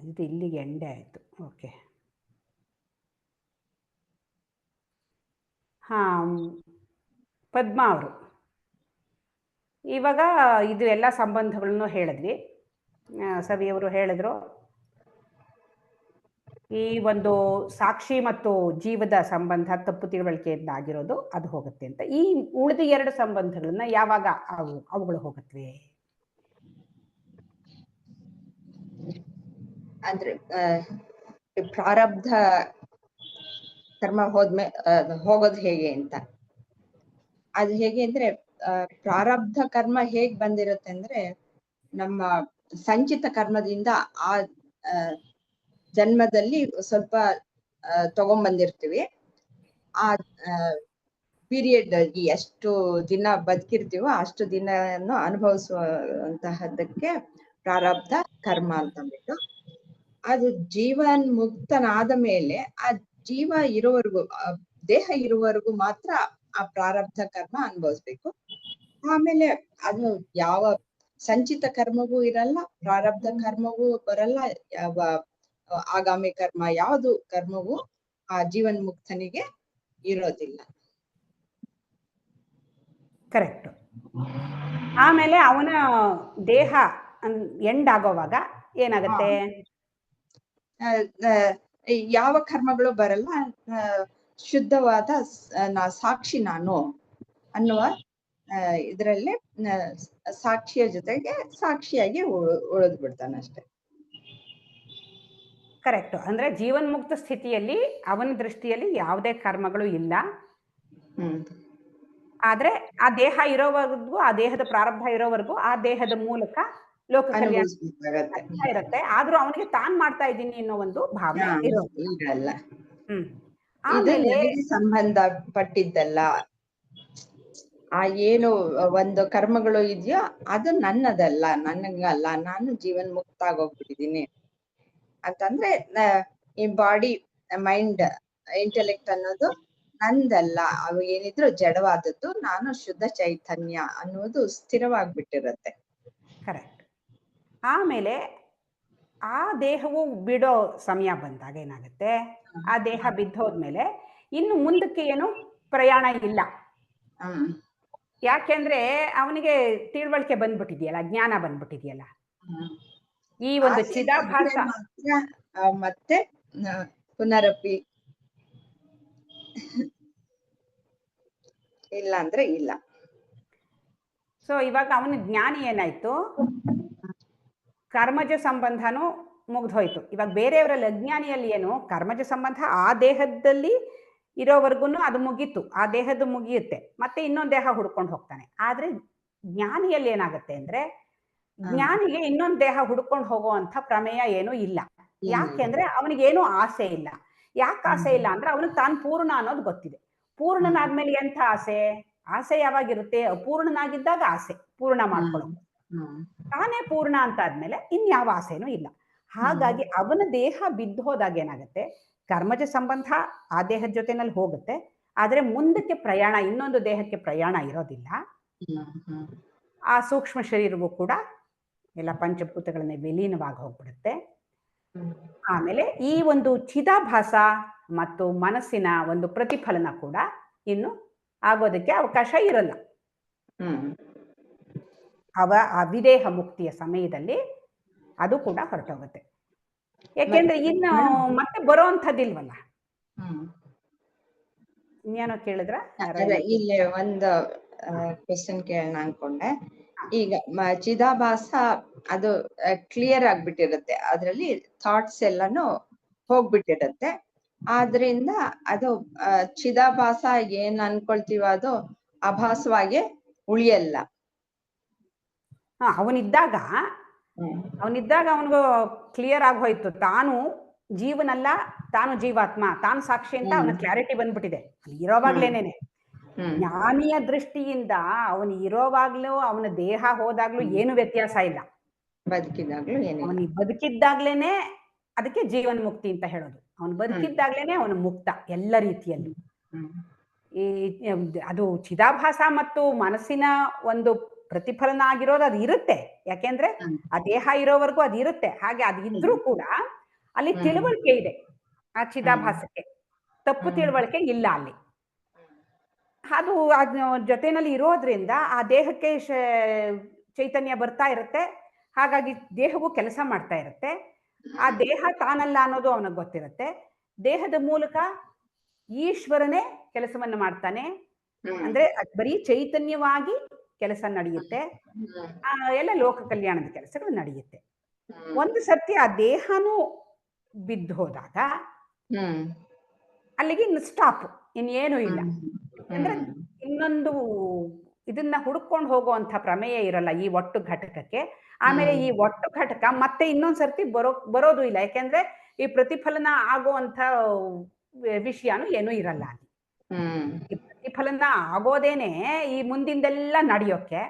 ಇದು ಇಲ್ಲಿಗೆ ಎಂಡೆ ಆಯಿತು. ಓಕೆ, ಹಾಂ, ಪದ್ಮಾ ಅವರು ಇವಾಗ ಇದು ಎಲ್ಲ ಸಂಬಂಧಗಳನ್ನು ಹೇಳಿದ್ವಿ. ಸವಿಯವರು ಹೇಳಿದ್ರು ಈ ಒಂದು ಸಾಕ್ಷಿ ಮತ್ತು ಜೀವದ ಸಂಬಂಧ ತಪ್ಪು ತಿಳುವಳಿಕೆಯಿಂದ ಆಗಿರೋದು ಅದು ಹೋಗುತ್ತೆ ಅಂತ. ಈ ಉಳಿದ 2 ಸಂಬಂಧಗಳನ್ನ ಯಾವಾಗ ಅವುಗಳು ಹೋಗುತ್ತವೆ? ಅಂದ್ರೆ ಪ್ರಾರಬ್ಧ ಕರ್ಮ ಹೋಗೋದು ಹೇಗೆ ಅಂತ. ಅದು ಹೇಗೆ ಅಂದ್ರೆ ಪ್ರಾರಬ್ಧ ಕರ್ಮ ಹೇಗ್ ಬಂದಿರುತ್ತೆ ಅಂದ್ರೆ ನಮ್ಮ ಸಂಚಿತ ಕರ್ಮದಿಂದ ಆ ಜನ್ಮದಲ್ಲಿ ಸ್ವಲ್ಪ ತಗೊಂಡ್ಬಂದಿರ್ತೀವಿ. ಆ ಪೀರಿಯಡ್ ಎಷ್ಟು ದಿನ ಬದುಕಿರ್ತೀವೋ ಅಷ್ಟು ದಿನವನ್ನು ಅನುಭವಿಸುವಂತಹದ್ದಕ್ಕೆ ಪ್ರಾರಬ್ಧ ಕರ್ಮ ಅಂತಂದ್ಬಿಟ್ಟು, ಅದು ಜೀವನ್ ಮುಕ್ತನಾದ ಮೇಲೆ ಆ ಜೀವ ಇರೋವರೆಗೂ, ದೇಹ ಇರುವವರೆಗೂ ಮಾತ್ರ ಆ ಪ್ರಾರಬ್ಧ ಕರ್ಮ ಅನುಭವಿಸ್ಬೇಕು. ಆಮೇಲೆ ಅದು ಯಾವ ಸಂಚಿತ ಕರ್ಮವೂ ಇರಲ್ಲ, ಪ್ರಾರಬ್ಧ ಕರ್ಮವೂ ಬರಲ್ಲ, ಯಾವ ಆಗಾಮಿ ಕರ್ಮ ಯಾವುದು ಕರ್ಮವೂ ಆ ಜೀವನ್ ಮುಕ್ತನಿಗೆ ಇರೋದಿಲ್ಲ. ಕರೆಕ್ಟ್. ಆಮೇಲೆ ಅವನ ದೇಹ ಎಂಡ್ ಆಗೋವಾಗ ಏನಾಗುತ್ತೆ? ಯಾವ ಕರ್ಮಗಳು ಬರಲ್ಲ, ಶುದ್ಧವಾದ ಸಾಕ್ಷಿ ನಾನು ಅನ್ನುವ ಇದರಲ್ಲಿ ಸಾಕ್ಷಿಯ ಜೊತೆಗೆ ಸಾಕ್ಷಿಯಾಗಿ ಉಳಿದು ಬಿಡ್ತಾನೆ ಅಷ್ಟೆ. ಕರೆಕ್ಟ್. ಅಂದ್ರೆ ಜೀವನ್ಮುಕ್ತ ಸ್ಥಿತಿಯಲ್ಲಿ ಅವನ ದೃಷ್ಟಿಯಲ್ಲಿ ಯಾವುದೇ ಕರ್ಮಗಳು ಇಲ್ಲ. ಆದ್ರೆ ಆ ದೇಹ ಇರೋವರೆಗೂ, ಆ ದೇಹದ ಪ್ರಾರಬ್ಧ ಇರೋವರೆಗೂ ಆ ದೇಹದ ಮೂಲಕ ಲೋಕ ಕಲ್ಯಾಣ ಇರುತ್ತೆ. ಆದ್ರೂ ಅವನಿಗೆ ತಾನ್ ಮಾಡ್ತಾ ಇದ್ದೀನಿ ಅನ್ನೋ ಒಂದು ಭಾವನೆ ಇರಲ್ಲ. ಆಮೇಲೆ ಸಂಬಂಧ ಪಟ್ಟಿದ್ದಲ್ಲ, ಆ ಏನು ಒಂದು ಕರ್ಮಗಳು ಇದೆಯೋ ಅದು ನನ್ನದಲ್ಲ, ನನಗಲ್ಲ, ನಾನು ಜೀವನ್ ಮುಕ್ತ ಆಗೋಗ್ಬಿಟ್ಟಿದೀನಿ ಅಂತಂದ್ರೆ ಈ ಬಾಡಿ, ಮೈಂಡ್, ಇಂಟೆಲೆಕ್ಟ್ ಅನ್ನೋದು ನಂದಲ್ಲ, ಅವು ಏನಿದ್ರು ಜಡವಾದದ್ದು, ನಾನು ಶುದ್ಧ ಚೈತನ್ಯ ಅನ್ನೋದು ಸ್ಥಿರವಾಗ್ಬಿಟ್ಟಿರತ್ತೆ. ಕರೆಕ್ಟ್. ಆಮೇಲೆ ಆ ದೇಹವು ಬಿಡೋ ಸಮಯ ಬಂದಾಗ ಏನಾಗುತ್ತೆ, ಆ ದೇಹ ಬಿದ್ದೋದ್ಮೇಲೆ ಇನ್ನು ಮುಂದಕ್ಕೆ ಏನು ಪ್ರಯಾಣ ಇಲ್ಲ. ಯಾಕೆಂದ್ರೆ ಅವನಿಗೆ ತಿಳುವಳಿಕೆ ಬಂದ್ಬಿಟ್ಟಿದೆಯಲ್ಲ, ಜ್ಞಾನ ಬಂದ್ಬಿಟ್ಟಿದೆಯಲ್ಲ. ಈ ಒಂದು ಚಿದಾಭಾಸ ಮತ್ತೆ ಪುನರಪಿ ಇಲ್ಲ ಅಂದ್ರೆ ಇಲ್ಲ. ಸೊ ಇವಾಗ ಅವನ ಜ್ಞಾನಿ ಏನಾಯ್ತು, ಕರ್ಮಜ ಸಂಬಂಧನೂ ಮುಗ್ದೋಯ್ತು. ಇವಾಗ ಬೇರೆಯವರಲ್ಲಿ ಅಜ್ಞಾನಿಯಲ್ಲಿ ಏನು, ಕರ್ಮಜ ಸಂಬಂಧ ಆ ದೇಹದಲ್ಲಿ ಇರೋವರೆಗೂ ಅದು ಮುಗೀತು, ಆ ದೇಹದ ಮುಗಿಯುತ್ತೆ, ಮತ್ತೆ ಇನ್ನೊಂದು ದೇಹ ಹುಡ್ಕೊಂಡು ಹೋಗ್ತಾನೆ. ಆದ್ರೆ ಜ್ಞಾನಿಯಲ್ಲಿ ಏನಾಗುತ್ತೆ ಅಂದ್ರೆ, ಜ್ಞಾನಿಗೆ ಇನ್ನೊಂದು ದೇಹ ಹುಡ್ಕೊಂಡು ಹೋಗುವಂತ ಪ್ರಮೇಯ ಏನೂ ಇಲ್ಲ. ಯಾಕೆಂದ್ರೆ ಅವನಿಗೇನು ಆಸೆ ಇಲ್ಲ. ಯಾಕೆ ಆಸೆ ಇಲ್ಲ ಅಂದ್ರೆ ಅವನಿಗೆ ತಾನು ಪೂರ್ಣ ಅನ್ನೋದು ಗೊತ್ತಿದೆ. ಪೂರ್ಣನಾದ್ಮೇಲೆ ಎಂಥ ಆಸೆ? ಆಸೆ ಯಾವಾಗಿರುತ್ತೆ? ಅಪೂರ್ಣನಾಗಿದ್ದಾಗ ಆಸೆ ಪೂರ್ಣ ಮಾಡ್ಕೊಳ್ಳೋದು. ತಾನೇ ಪೂರ್ಣ ಅಂತ ಆದ್ಮೇಲೆ ಇನ್ಯಾವ ಆಸೆನೂ ಇಲ್ಲ. ಹಾಗಾಗಿ ಅವನ ದೇಹ ಬಿದ್ದು ಹೋದಾಗ ಏನಾಗುತ್ತೆ, ಕರ್ಮಜ ಸಂಬಂಧ ಆ ದೇಹದ ಜೊತೆನಲ್ಲಿ ಹೋಗುತ್ತೆ, ಆದ್ರೆ ಮುಂದಕ್ಕೆ ಪ್ರಯಾಣ, ಇನ್ನೊಂದು ದೇಹಕ್ಕೆ ಪ್ರಯಾಣ ಇರೋದಿಲ್ಲ. ಆ ಸೂಕ್ಷ್ಮ ಶರೀರವೂ ಕೂಡ ಎಲ್ಲ ಪಂಚಭೂತಗಳನ್ನ ವಿಲೀನವಾಗಿ ಹೋಗ್ಬಿಡುತ್ತೆ. ಆಮೇಲೆ ಈ ಒಂದು ಚಿದಾಭಾಸ ಮತ್ತು ಮನಸ್ಸಿನ ಒಂದು ಪ್ರತಿಫಲನ ಕೂಡ ಇನ್ನು ಆಗೋದಕ್ಕೆ ಅವಕಾಶ ಇರಲ್ಲ. ಅವಿದೇಹ ಮುಕ್ತಿಯ ಸಮಯದಲ್ಲಿ ಅದು ಕೂಡ ಹೊರಟೋಗುತ್ತೆ. ಯಾಕೆಂದ್ರೆ ಇನ್ನು ಮತ್ತೆ ಬರೋ ಅಂಥದ್ದಿಲ್ವಲ್ಲ. ಇನ್ನೇನೋ ಕೇಳಿದ್ರ? ಇಲ್ಲೇ ಒಂದು ಕ್ವೆಶ್ಚನ್ ಕೇಳೋಣ ಅನ್ಕೊಂಡೆ. ಈಗ ಚಿದಾಭಾಸ ಅದು ಕ್ಲಿಯರ್ ಆಗ್ಬಿಟ್ಟಿರುತ್ತೆ, ಅದ್ರಲ್ಲಿ ಥಾಟ್ಸ್ ಎಲ್ಲಾನು ಹೋಗ್ಬಿಟ್ಟಿರುತ್ತೆ. ಆದ್ರಿಂದ ಅದು ಚಿದಾಭಾಸ ಏನ್ ಅನ್ಕೊಳ್ತೀವ ಅದು ಆಭಾಸವಾಗಿ ಉಳಿಯಲ್ಲ. ಅವನಿದ್ದಾಗ ಅವನಿಗೂ ಕ್ಲಿಯರ್ ಆಗಿ ಹೋಯ್ತು, ತಾನು ಜೀವನಲ್ಲ, ತಾನು ಜೀವಾತ್ಮ, ತಾನು ಸಾಕ್ಷಿ ಅಂತ ಅವನ ಕ್ಲಾರಿಟಿ ಬಂದ್ಬಿಟ್ಟಿದೆ ಇರೋವಾಗ್ಲೇನೇನೆ. ಜ್ಞಾನಿಯ ದೃಷ್ಟಿಯಿಂದ ಅವನು ಇರೋವಾಗ್ಲೂ ಅವನ ದೇಹ ಹೋದಾಗ್ಲೂ ಏನು ವ್ಯತ್ಯಾಸ ಇಲ್ಲ. ಅವನಿಗೆ ಬದುಕಿದ್ದಾಗ್ಲೇನೆ ಅದಕ್ಕೆ ಜೀವನ್ ಮುಕ್ತಿ ಅಂತ ಹೇಳೋದು. ಅವನು ಬದುಕಿದ್ದಾಗ್ಲೇನೆ ಅವನು ಮುಕ್ತ ಎಲ್ಲ ರೀತಿಯಲ್ಲಿ. ಈ ಅದು ಚಿದಾಭಾಸ ಮತ್ತು ಮನಸ್ಸಿನ ಒಂದು ಪ್ರತಿಫಲನ ಆಗಿರೋದು ಅದು ಇರುತ್ತೆ, ಯಾಕೆಂದ್ರೆ ಆ ದೇಹ ಇರೋವರೆಗೂ ಅದು ಇರುತ್ತೆ. ಹಾಗೆ ಅದು ಇದ್ರೂ ಕೂಡ ಅಲ್ಲಿ ತಿಳುವಳಿಕೆ ಇದೆ ಆ ಚಿದಾಭಾಸಕ್ಕೆ, ತಪ್ಪು ತಿಳುವಳಿಕೆ ಇಲ್ಲ ಅಲ್ಲಿ. ಅದು ಅದ್ ಜೊತೆನಲ್ಲಿ ಇರೋದ್ರಿಂದ ಆ ದೇಹಕ್ಕೆ ಚೈತನ್ಯ ಬರ್ತಾ ಇರುತ್ತೆ, ಹಾಗಾಗಿ ದೇಹವು ಕೆಲಸ ಮಾಡ್ತಾ ಇರುತ್ತೆ. ಆ ದೇಹ ತಾನಲ್ಲ ಅನ್ನೋದು ಅವನಿಗೆ ಗೊತ್ತಿರುತ್ತೆ. ದೇಹದ ಮೂಲಕ ಈಶ್ವರನೇ ಕೆಲಸವನ್ನು ಮಾಡ್ತಾನೆ, ಅಂದ್ರೆ ಬರೀ ಚೈತನ್ಯವಾಗಿ ಕೆಲಸ ನಡೆಯುತ್ತೆ, ಎಲ್ಲ ಲೋಕ ಕಲ್ಯಾಣದ ಕೆಲಸಗಳು ನಡೆಯುತ್ತೆ. ಒಂದು ಸರ್ತಿ ಆ ದೇಹನೂ ಬಿದ್ದು ಹೋದಾಗ ಅಲ್ಲಿಗೆ ಸ್ಟಾಪ್, ಇನ್ನೇನು ಇಲ್ಲ. ಅಂದ್ರೆ ಇನ್ನೊಂದು ಇದನ್ನ ಹುಡುಕೊಂಡು ಹೋಗುವಂತ ಪ್ರಮೇಯ ಇರಲ್ಲ ಈ ಒಟ್ಟು ಘಟಕಕ್ಕೆ. ಆಮೇಲೆ ಈ ಒಟ್ಟು ಘಟಕ ಮತ್ತೆ ಇನ್ನೊಂದ್ ಸರ್ತಿ ಬರೋದು ಇಲ್ಲ, ಯಾಕೆಂದ್ರೆ ಈ ಪ್ರತಿಫಲನ ಆಗುವಂತ ವಿಷಯನೂ ಏನೂ ಇರಲ್ಲ ಅಲ್ಲಿ. ಈ ಪ್ರತಿಫಲನ ಆಗೋದೇನೆ ಈ ಮುಂದಿಂದೆಲ್ಲ ನಡೆಯೋಕೆ,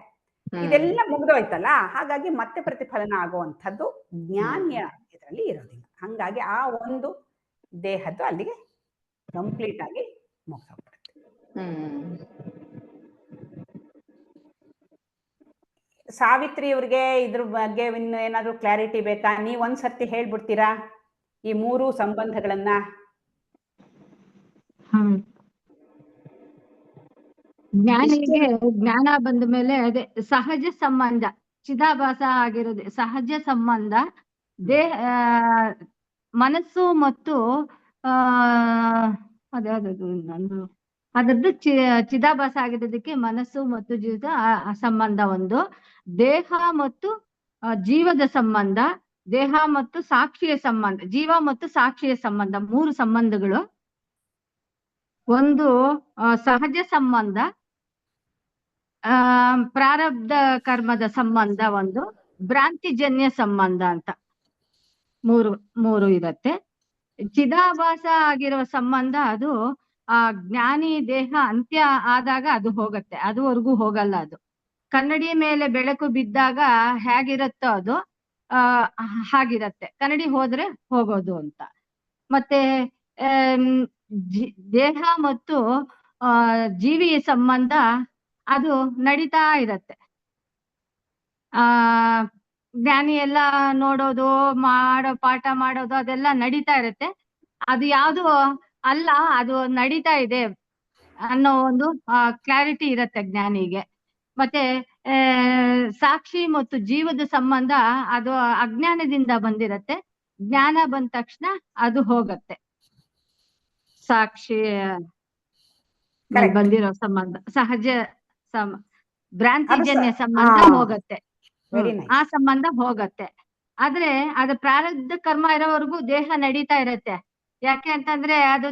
ಇದೆಲ್ಲ ಮುಗ್ದೋಯ್ತಲ್ಲ, ಹಾಗಾಗಿ ಮತ್ತೆ ಪ್ರತಿಫಲನ ಆಗುವಂಥದ್ದು ಜ್ಞಾನಿಯ ಇದರಲ್ಲಿ ಇರೋದಿಲ್ಲ. ಹಂಗಾಗಿ ಆ ಒಂದು ದೇಹದ್ದು ಅಲ್ಲಿಗೆ ಕಂಪ್ಲೀಟ್ ಆಗಿ ಮುಗಿಸೋಗ್ಬಿಡುತ್ತೆ. ಸಾವಿತ್ರಿ ಅವ್ರಿಗೆ ಇದ್ರ ಬಗ್ಗೆ ಇನ್ನು ಏನಾದ್ರು ಕ್ಲಾರಿಟಿ ಬೇಕಾ? ನೀವ್ ಒಂದ್ಸರ್ತಿ ಹೇಳ್ಬಿಡ್ತೀರಾ ಈ ಮೂರು ಸಂಬಂಧಗಳನ್ನ? ಜ್ಞಾನಿಗೆ ಜ್ಞಾನ ಬಂದ ಮೇಲೆ ಅದೇ ಸಹಜ ಸಂಬಂಧ, ಚಿದಾಭಾಸ ಆಗಿರೋದು ಸಹಜ ಸಂಬಂಧ. ಮನಸ್ಸು ಮತ್ತು ಅದ್ಯಾವ್ದು ನಂದು ಅದರದ್ದು ಚಿದಾಭಾಸ ಆಗಿರೋದಕ್ಕೆ ಮನಸ್ಸು ಮತ್ತು ಜೀವದ ಸಂಬಂಧ ಒಂದು. ದೇಹ ಮತ್ತು ಜೀವದ ಸಂಬಂಧ, ದೇಹ ಮತ್ತು ಸಾಕ್ಷಿಯ ಸಂಬಂಧ, ಜೀವ ಮತ್ತು ಸಾಕ್ಷಿಯ ಸಂಬಂಧ, ಮೂರು ಸಂಬಂಧಗಳು. ಒಂದು ಸಹಜ ಸಂಬಂಧ, ಪ್ರಾರಬ್ಧ ಕರ್ಮದ ಸಂಬಂಧ, ಒಂದು ಭ್ರಾಂತಿಜನ್ಯ ಸಂಬಂಧ ಅಂತ ಮೂರು ಇರತ್ತೆ. ಚಿದಾಭಾಸ ಆಗಿರುವ ಸಂಬಂಧ ಅದು ಆ ಜ್ಞಾನಿ ದೇಹ ಅಂತ್ಯ ಆದಾಗ ಅದು ಹೋಗತ್ತೆ, ಅದುವರೆಗೂ ಹೋಗಲ್ಲ. ಅದು ಕನ್ನಡಿ ಮೇಲೆ ಬೆಳಕು ಬಿದ್ದಾಗ ಹೇಗಿರುತ್ತೋ ಅದು ಹಾಗಿರತ್ತೆ, ಕನ್ನಡಿ ಹೋದ್ರೆ ಹೋಗೋದು ಅಂತ. ಮತ್ತೆ ದೇಹ ಮತ್ತು ಜೀವಿಯ ಸಂಬಂಧ ಅದು ನಡೀತಾ ಇರತ್ತೆ. ಜ್ಞಾನಿ ಎಲ್ಲ ನೋಡೋದು, ಪಾಠ ಮಾಡೋದು ಅದೆಲ್ಲ ನಡೀತಾ ಇರತ್ತೆ. ಅದು ಯಾವುದು ಅಲ್ಲ, ಅದು ನಡೀತಾ ಇದೆ ಅನ್ನೋ ಒಂದು ಕ್ಲಾರಿಟಿ ಇರತ್ತೆ ಜ್ಞಾನಿಗೆ. ಮತ್ತೆ ಸಾಕ್ಷಿ ಮತ್ತು ಜೀವದ ಸಂಬಂಧ ಅದು ಅಜ್ಞಾನದಿಂದ ಬಂದಿರತ್ತೆ, ಜ್ಞಾನ ಬಂದ ತಕ್ಷಣ ಅದು ಹೋಗತ್ತೆ. ಸಾಕ್ಷಿ ಬಂದಿರೋ ಸಂಬಂಧ ಸಹಜ ಭ್ರಾಂತಿಜನ್ಯ ಸಂಬಂಧ ಹೋಗತ್ತೆ, ಆ ಸಂಬಂಧ ಹೋಗತ್ತೆ. ಆದ್ರೆ ಅದು ಪ್ರಾರಬ್ಧ ಕರ್ಮ ಇರೋವರೆಗೂ ದೇಹ ನಡೀತಾ ಇರತ್ತೆ. ಯಾಕೆ ಅಂತಂದ್ರೆ ಅದು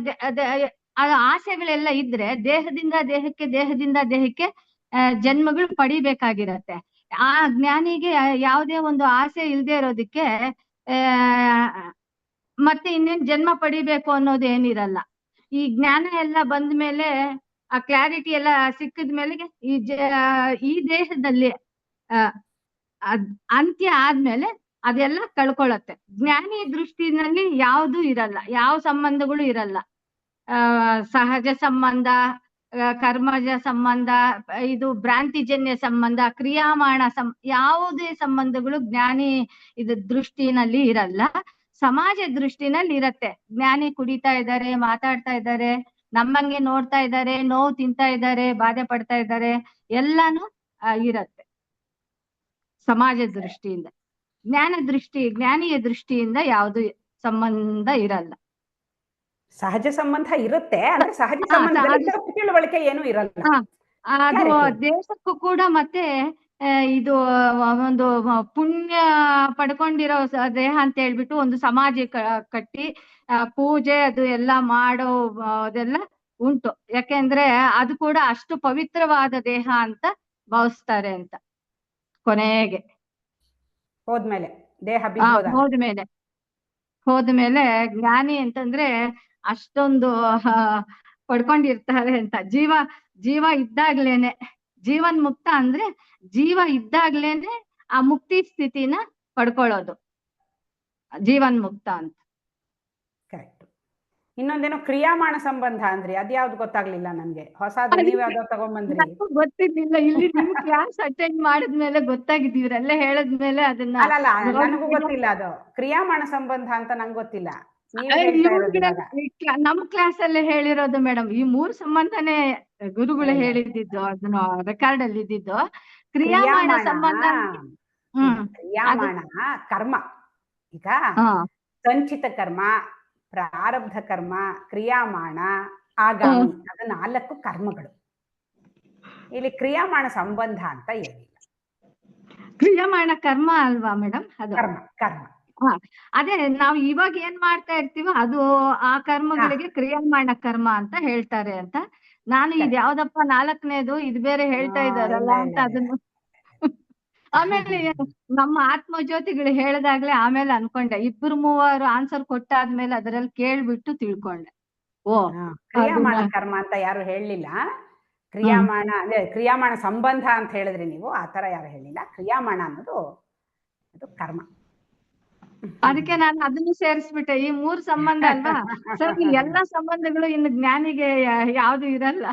ಆಸೆಗಳೆಲ್ಲ ಇದ್ರೆ ದೇಹದಿಂದ ದೇಹಕ್ಕೆ, ದೇಹದಿಂದ ದೇಹಕ್ಕೆ ಜನ್ಮಗಳು ಪಡಿಬೇಕಾಗಿರತ್ತೆ. ಆ ಜ್ಞಾನಿಗೆ ಯಾವುದೇ ಒಂದು ಆಸೆ ಇಲ್ದೇ ಇರೋದಕ್ಕೆ ಮತ್ತೆ ಇನ್ನೇನ್ ಜನ್ಮ ಪಡಿಬೇಕು ಅನ್ನೋದು ಏನಿರಲ್ಲ. ಈ ಜ್ಞಾನ ಎಲ್ಲ ಬಂದ ಮೇಲೆ, ಆ ಕ್ಲಾರಿಟಿ ಎಲ್ಲ ಸಿಕ್ಕಿದ ಮೇಲೆ ಈ ದೇಹದಲ್ಲಿ ಅಂತ್ಯ ಆದ್ಮೇಲೆ ಅದೆಲ್ಲ ಕಳ್ಕೊಳತ್ತೆ. ಜ್ಞಾನಿ ದೃಷ್ಟಿನಲ್ಲಿ ಯಾವುದು ಇರಲ್ಲ, ಯಾವ ಸಂಬಂಧಗಳು ಇರಲ್ಲ. ಸಹಜ ಸಂಬಂಧ, ಕರ್ಮಜ ಸಂಬಂಧ, ಇದು ಭ್ರಾಂತಿಜನ್ಯ ಸಂಬಂಧ, ಕ್ರಿಯಾಮಾಣ ಯಾವುದೇ ಸಂಬಂಧಗಳು ಜ್ಞಾನಿ ಇದು ದೃಷ್ಟಿನಲ್ಲಿ ಇರಲ್ಲ, ಸಮಾಜ ದೃಷ್ಟಿನಲ್ಲಿ ಇರತ್ತೆ. ಜ್ಞಾನಿ ಕುಡಿತಾ ಇದ್ದಾರೆ, ಮಾತಾಡ್ತಾ ಇದ್ದಾರೆ, ನಮ್ಮಂಗೆ ನೋಡ್ತಾ ಇದ್ದಾರೆ, ನೋವು ತಿಂತಾ ಇದ್ದಾರೆ, ಬಾಧೆ ಪಡ್ತಾ ಇದ್ದಾರೆ, ಎಲ್ಲಾನು ಇರತ್ತೆ ಸಮಾಜ ದೃಷ್ಟಿಯಿಂದ. ಜ್ಞಾನಿಯ ದೃಷ್ಟಿಯಿಂದ ಯಾವುದು ಸಂಬಂಧ ಇರಲ್ಲ. ಸಹಜ ಸಂಬಂಧ ಇರುತ್ತೆ, ಅಂದ್ರೆ ಸಹಜ ಸಂಬಂಧದಲ್ಲಿ ತಪ್ಪು ತಿಳುವಳಿಕೆ ಏನು ಇರಲ್ಲ. ಅದು ದೇಶಕ್ಕೂ ಕೂಡ ಮತ್ತೆ ಇದು ಒಂದು ಪುಣ್ಯ ಪಡ್ಕೊಂಡಿರೋ ದೇಹ ಅಂತ ಹೇಳ್ಬಿಟ್ಟು ಒಂದು ಸಮಾಜ ಕಟ್ಟಿ ಪೂಜೆ ಅದು ಎಲ್ಲ ಮಾಡೋ ಅದೆಲ್ಲ ಉಂಟು. ಯಾಕೆಂದ್ರೆ ಅದು ಕೂಡ ಅಷ್ಟು ಪವಿತ್ರವಾದ ದೇಹ ಅಂತ ಭಾವಿಸ್ತಾರೆ ಅಂತ. ಕೊನೆಗೆ ಹೋದ್ಮೇಲೆ ದೇಹ ಹೋದ್ಮೇಲೆ ಜ್ಞಾನಿ ಅಂತಂದ್ರೆ ಅಷ್ಟೊಂದು ಪಡ್ಕೊಂಡಿರ್ತಾರೆ ಅಂತ. ಜೀವ ಇದ್ದಾಗ್ಲೇನೆ ಜೀವನ್ ಮುಕ್ತ ಅಂದ್ರೆ ಜೀವ ಇದ್ದಾಗ್ಲೇನೆ ಆ ಮುಕ್ತಿ ಸ್ಥಿತಿನ ಪಡ್ಕೊಳ್ಳೋದು ಜೀವನ್ ಮುಕ್ತ ಅಂತ. ಕರೆಕ್ಟ್. ಇನ್ನೊಂದೇನೋ ಕ್ರಿಯಾಮಾಣ ಸಂಬಂಧ ಅಂದ್ರಿ, ಅದ್ಯಾವ್ದು ಗೊತ್ತಾಗ್ಲಿಲ್ಲ ನನ್ಗೆ. ಹೊಸದು ನೀವ್ ಯಾವ್ದೋ ತಗೊಂಬಂದ್ರಿ. ನನಗೂ ಗೊತ್ತಿರ್ಲಿಲ್ಲ. ಇಲ್ಲಿ ನಿಮ್ ಕ್ಲಾಸ್ ಅಟೆಂಡ್ ಮಾಡಿದ್ಮೇಲೆ ಗೊತ್ತಾಗಿದ್ದು, ಇವರೆಲ್ಲ ಹೇಳದ್ಮೇಲೆ ಅದನ್ನ ಅಲ್ಲಲ್ಲ, ನನಗೂ ಗೊತ್ತಿಲ್ಲ ಅದು ಕ್ರಿಯಾಮಾಣ ಸಂಬಂಧ ಅಂತ ನಂಗೆ ಗೊತ್ತಿಲ್ಲ. ನೀವ್ ಹೇಳ್ತಾ ಇರೋದು ಇವಾಗ. ನಮ್ ಕ್ಲಾಸ್ ಅಲ್ಲೇ ಹೇಳಿರೋದು ಮೇಡಮ್. ಈ 3 ಸಂಬಂಧನೇ ಗುರುಗಳು ಹೇಳಿದ್ದು, ಅದನ್ನ ರೆಕಾರ್ಡ್ ಅಲ್ಲಿ ಇದ್ದಿದ್ದು. ಕ್ರಿಯಾಮಾಣ ಸಂಬಂಧ ಕ್ರಿಯಾಮಾಣ ಕರ್ಮ. ಈಗ ಸಂಚಿತ ಕರ್ಮ, ಪ್ರಾರಬ್ಧ ಕರ್ಮ, ಕ್ರಿಯಾಮಾಣ, ಆಗಾಮಿ, ಅದು 4 ಕರ್ಮಗಳು. ಇಲ್ಲಿ ಕ್ರಿಯಾಮಾಣ ಸಂಬಂಧ ಅಂತ ಏನಿಲ್ಲ. ಕ್ರಿಯಾಮಾಣ ಕರ್ಮ ಅಲ್ವಾ ಮೇಡಮ್? ಅದು ಕರ್ಮ ಕರ್ಮ. ಅದೇ ನಾವು ಇವಾಗ ಏನ್ ಮಾಡ್ತಾ ಇರ್ತೀವೋ ಅದು ಆ ಕರ್ಮಗಳಿಗೆ ಕ್ರಿಯಾಮಾಣ ಕರ್ಮ ಅಂತ ಹೇಳ್ತಾರೆ ಅಂತ. ನಾನು ಇದು ಯಾವ್ದಪ್ಪ 4ನೇದು ಇದು ಬೇರೆ ಹೇಳ್ತಾ ಇದ್ದಾರಲ್ಲ ಅಂತ ಅದನ್ನು ಆಮೇಲೆ ನಮ್ಮ ಆತ್ಮಜ್ಯೋತಿಗಳು ಹೇಳ್ದಾಗ್ಲೇ ಆಮೇಲೆ ಅನ್ಕೊಂಡೆ. 2-3 ಆನ್ಸರ್ ಕೊಟ್ಟಾದ್ಮೇಲೆ ಅದರಲ್ಲಿ ಕೇಳ್ಬಿಟ್ಟು ತಿಳ್ಕೊಂಡೆ. ಕ್ರಿಯಾಮಾಣ ಕರ್ಮ ಅಂತ ಯಾರು ಹೇಳಲಿಲ್ಲ. ಕ್ರಿಯಾಮಾಣ ಅಂದ್ರೆ ಕ್ರಿಯಾಮಾಣ ಸಂಬಂಧ ಅಂತ ಹೇಳಿದ್ರಿ ನೀವು, ಆತರ ಯಾರು ಹೇಳಿಲ್ಲ. ಕ್ರಿಯಾಮಾಣ ಅನ್ನೋದು ಅದು ಕರ್ಮ. ಅದಕ್ಕೆ ನಾನು ಅದನ್ನು ಸೇರಿಸ್ಬಿಟ್ಟೆ. ಈ 3 ಸಂಬಂಧ ಅಲ್ವಾ ಸರಿ, ಎಲ್ಲಾ ಸಂಬಂಧಗಳು ಇನ್ನು ಜ್ಞಾನಿಗೆ ಯಾವ್ದು ಇರಲ್ಲ.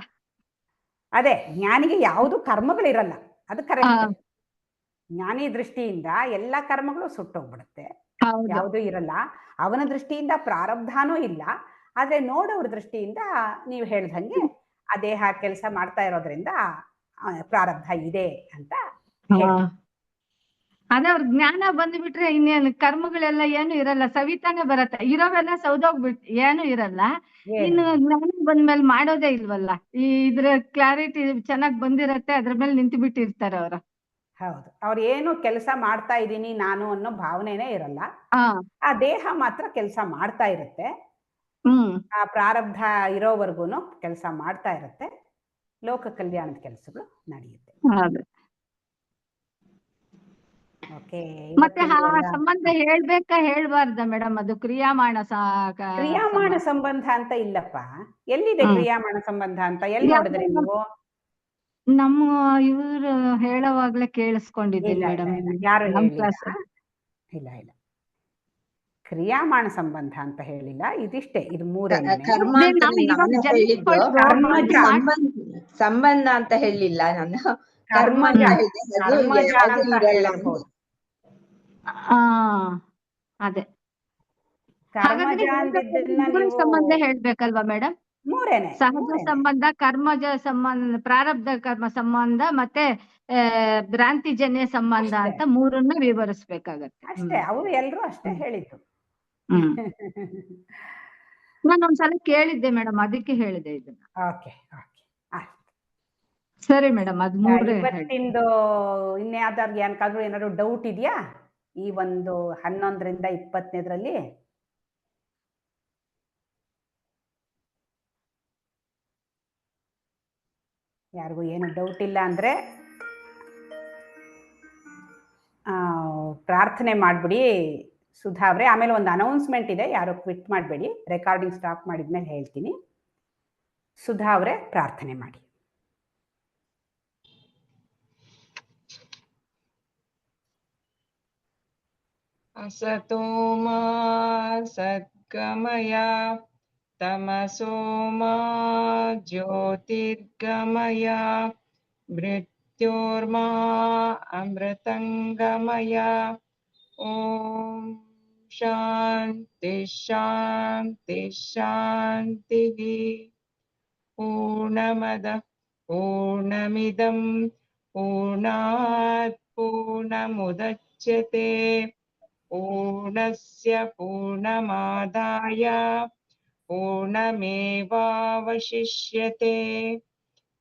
ಅದೇ, ಜ್ಞಾನಿಗೆ ಯಾವುದು ಕರ್ಮಗಳಿರಲ್ಲ, ಅದು ಕರೆಕ್ಟ್. ಜ್ಞಾನಿ ದೃಷ್ಟಿಯಿಂದ ಎಲ್ಲಾ ಕರ್ಮಗಳು ಸುಟ್ಟೋಗ್ಬಿಡುತ್ತೆ, ಯಾವುದು ಇರಲ್ಲ. ಅವನ ದೃಷ್ಟಿಯಿಂದ ಪ್ರಾರಬ್ಧನೂ ಇಲ್ಲ. ಆದ್ರೆ ನೋಡೋರ ದೃಷ್ಟಿಯಿಂದ ನೀವು ಹೇಳ್ದಂಗೆ ಆ ದೇಹ ಕೆಲಸ ಮಾಡ್ತಾ ಇರೋದ್ರಿಂದ ಪ್ರಾರಬ್ಧ ಇದೆ ಅಂತ. ಅದೇ ಅವ್ರ ಜ್ಞಾನ ಬಂದ್ಬಿಟ್ರೆ ಇನ್ನೇನು ಕರ್ಮಗಳೆಲ್ಲ ಏನು ಇರಲ್ಲ, ಸವಿತಾನೆ ಬರತ್ತೆ. ಇರೋವೆಲ್ಲ ಸೌದೋಗ್ಬಿಟ್ ಏನು ಇರಲ್ಲ. ಇನ್ನು ಜ್ಞಾನ ಬಂದ್ಮೇಲೆ ಮಾಡೋದೇ ಇಲ್ವಲ್ಲ. ಇದ್ರ ಕ್ಲಾರಿಟಿ ಚೆನ್ನಾಗ್ ಬಂದಿರತ್ತೆ, ಅದ್ರ ಮೇಲೆ ನಿಂತು ಬಿಟ್ಟಿರ್ತಾರೆ ಅವರು. ಹೌದು, ಅವ್ರು ಏನು ಕೆಲಸ ಮಾಡ್ತಾ ಇದ್ದೀನಿ ನಾನು ಅನ್ನೋ ಭಾವನೆನೇ ಇರಲ್ಲ. ಆ ದೇಹ ಮಾತ್ರ ಕೆಲಸ ಮಾಡ್ತಾ ಇರುತ್ತೆ. ಆ ಪ್ರಾರಬ್ಧ ಇರೋವರೆಗೂನು ಕೆಲಸ ಮಾಡ್ತಾ ಇರುತ್ತೆ. ಲೋಕ ಕಲ್ಯಾಣದ ಕೆಲಸಗಳು ನಡೆಯುತ್ತೆ. ಮತ್ತೆ ಆ ಸಂಬಂಧ ಹೇಳ್ಬೇಕಾ ಹೇಳ್ಬಾರ್ದ ಮೇಡಮ್? ಅದು ಕ್ರಿಯಾಮಾಣ ಸಂಬಂಧ ಅಂತ ಇಲ್ಲಪ್ಪ. ಎಲ್ಲಿದೆ ಕ್ರಿಯಾಮಾಣ ಸಂಬಂಧ ಅಂತ? ಎಲ್ಲಿ ನೋಡಿದ್ರಿ ನೀವು? ನಮ್ಮ ಇವರು ಹೇಳೋವಾಗ್ಲೇ ಕೇಳಿಸ್ಕೊಂಡಿದ್ದೀನಿ ಮೇಡಮ್. ಯಾರು ಇಲ್ಲ ಇಲ್ಲ, ಕ್ರಿಯಾಮಾಣ ಸಂಬಂಧ ಅಂತ ಹೇಳಿಲ್ಲ. ಇದಿಷ್ಟೇ, ಇದು 3 ಸಂಬಂಧ ಅಂತ ಹೇಳಿಲ್ಲ ನಾನು. ಕರ್ಮಜ ಅದೇ ಕರ್ಮಜ ಸಂಬಂಧ ಹೇಳ್ಬೇಕಲ್ವಾ ಮೇಡಮ್? 3 ಸಹಜ ಸಂಬಂಧ, ಕರ್ಮಜ ಸಂಬಂಧ, ಪ್ರಾರಬ್ಧ ಕರ್ಮ ಸಂಬಂಧ, ಮತ್ತೆ ಭ್ರಾಂತಿಜನ್ಯ ಸಂಬಂಧ ಅಂತ 3 ವಿವರಿಸ್ಬೇಕಾಗತ್ತೆ ಅಷ್ಟೇ. ಅವರು ಎಲ್ರು ಅಷ್ಟೇ ಹೇಳಿದ್ದು. ನಾನು ಒಂದ್ಸಲ ಕೇಳಿದ್ದೆ ಮೇಡಮ್, ಅದಕ್ಕೆ ಹೇಳಿದೆ ಇದನ್ನ. ಸರಿ ಮೇಡಮ್, ಅದ್ 3 ಇವತ್ತಿಂದು ಇನ್ಯಾವ್ದಾದ್ರು ಏನಾದ್ರು ಡೌಟ್ ಇದೆಯಾ ಈ ಒಂದು 11ರಿಂದ 20ನೇದ್ರಲ್ಲಿ? ಯಾರಿಗೂ ಏನು ಡೌಟ್ ಇಲ್ಲ ಅಂದ್ರೆ ಪ್ರಾರ್ಥನೆ ಮಾಡ್ಬಿಡಿ ಸುಧಾ ಅವ್ರೆ. ಆಮೇಲೆ ಒಂದು ಅನೌನ್ಸ್ಮೆಂಟ್ ಇದೆ, ಯಾರು ಕ್ವಿಟ್ ಮಾಡಬೇಡಿ. ರೆಕಾರ್ಡಿಂಗ್ ಸ್ಟಾಪ್ ಮಾಡಿದ್ಮೇಲೆ ಹೇಳ್ತೀನಿ. ಸುಧಾ ಅವರೇ ಪ್ರಾರ್ಥನೆ ಮಾಡಿ. असतो मा सद्गमय तमसो मा ज्योतिर्गमय मृत्योर्मा अमृतंगमय। ओम शांति शांति शांति। पूर्णमदः पूर्णमिदं पूर्णात् पूर्णमुदच्यते पूर्णस्य पूर्णमादाय पूर्णमेवावशिष्यते।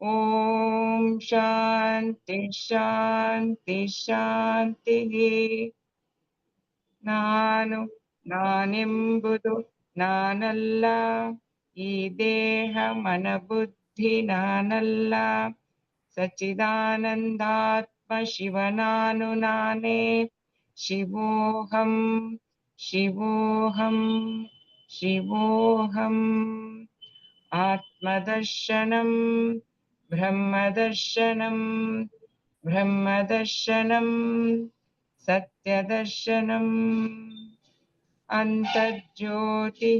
ओम शांति शांति शांति। ನಾನು ನಾನೆಂಬುದು ನಾನಲ್ಲ, ಈ ದೇಹ ಮನ ಬುದ್ಧಿ ನಾನಲ್ಲ, ಸಚ್ಚಿದಾನಂದಾತ್ಮ ಶಿವನಾನು ನಾನೇ. ಶಿವೋಹಂ ಶಿವೋಹಂ ಶಿವೋಹಂ. ಆತ್ಮದರ್ಶನಂ ಬ್ರಹ್ಮದರ್ಶನಂ ಬ್ರಹ್ಮದರ್ಶನಂ ಸತ್ಯದರ್ಶನಂ. ಅಂತರ್ಜ್ಯೋತಿ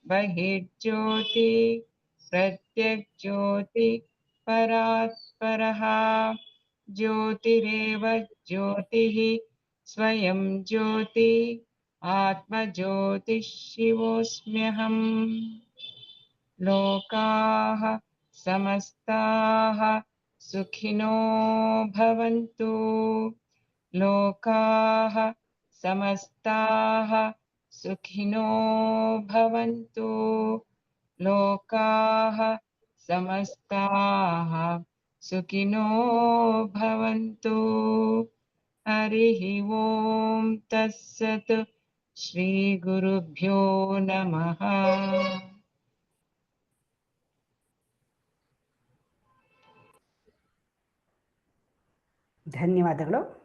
बहिर्ज्योति प्रत्यग्ज्योति परात्परः ज्योतिरेव ज्योतिः स्वयं ज्योति आत्मज्योतिः शिवोऽस्म्यहम् लोकाः समस्ताः सुखिनो भवन्तु लोकाः समस्ताः सुखिनो भवन्तु लोकाः समस्ताः सुखिनो भवन्तु हरिः ओम तत्सत् श्री गुरुभ्यो नमः। ಧನ್ಯವಾದಗಳು.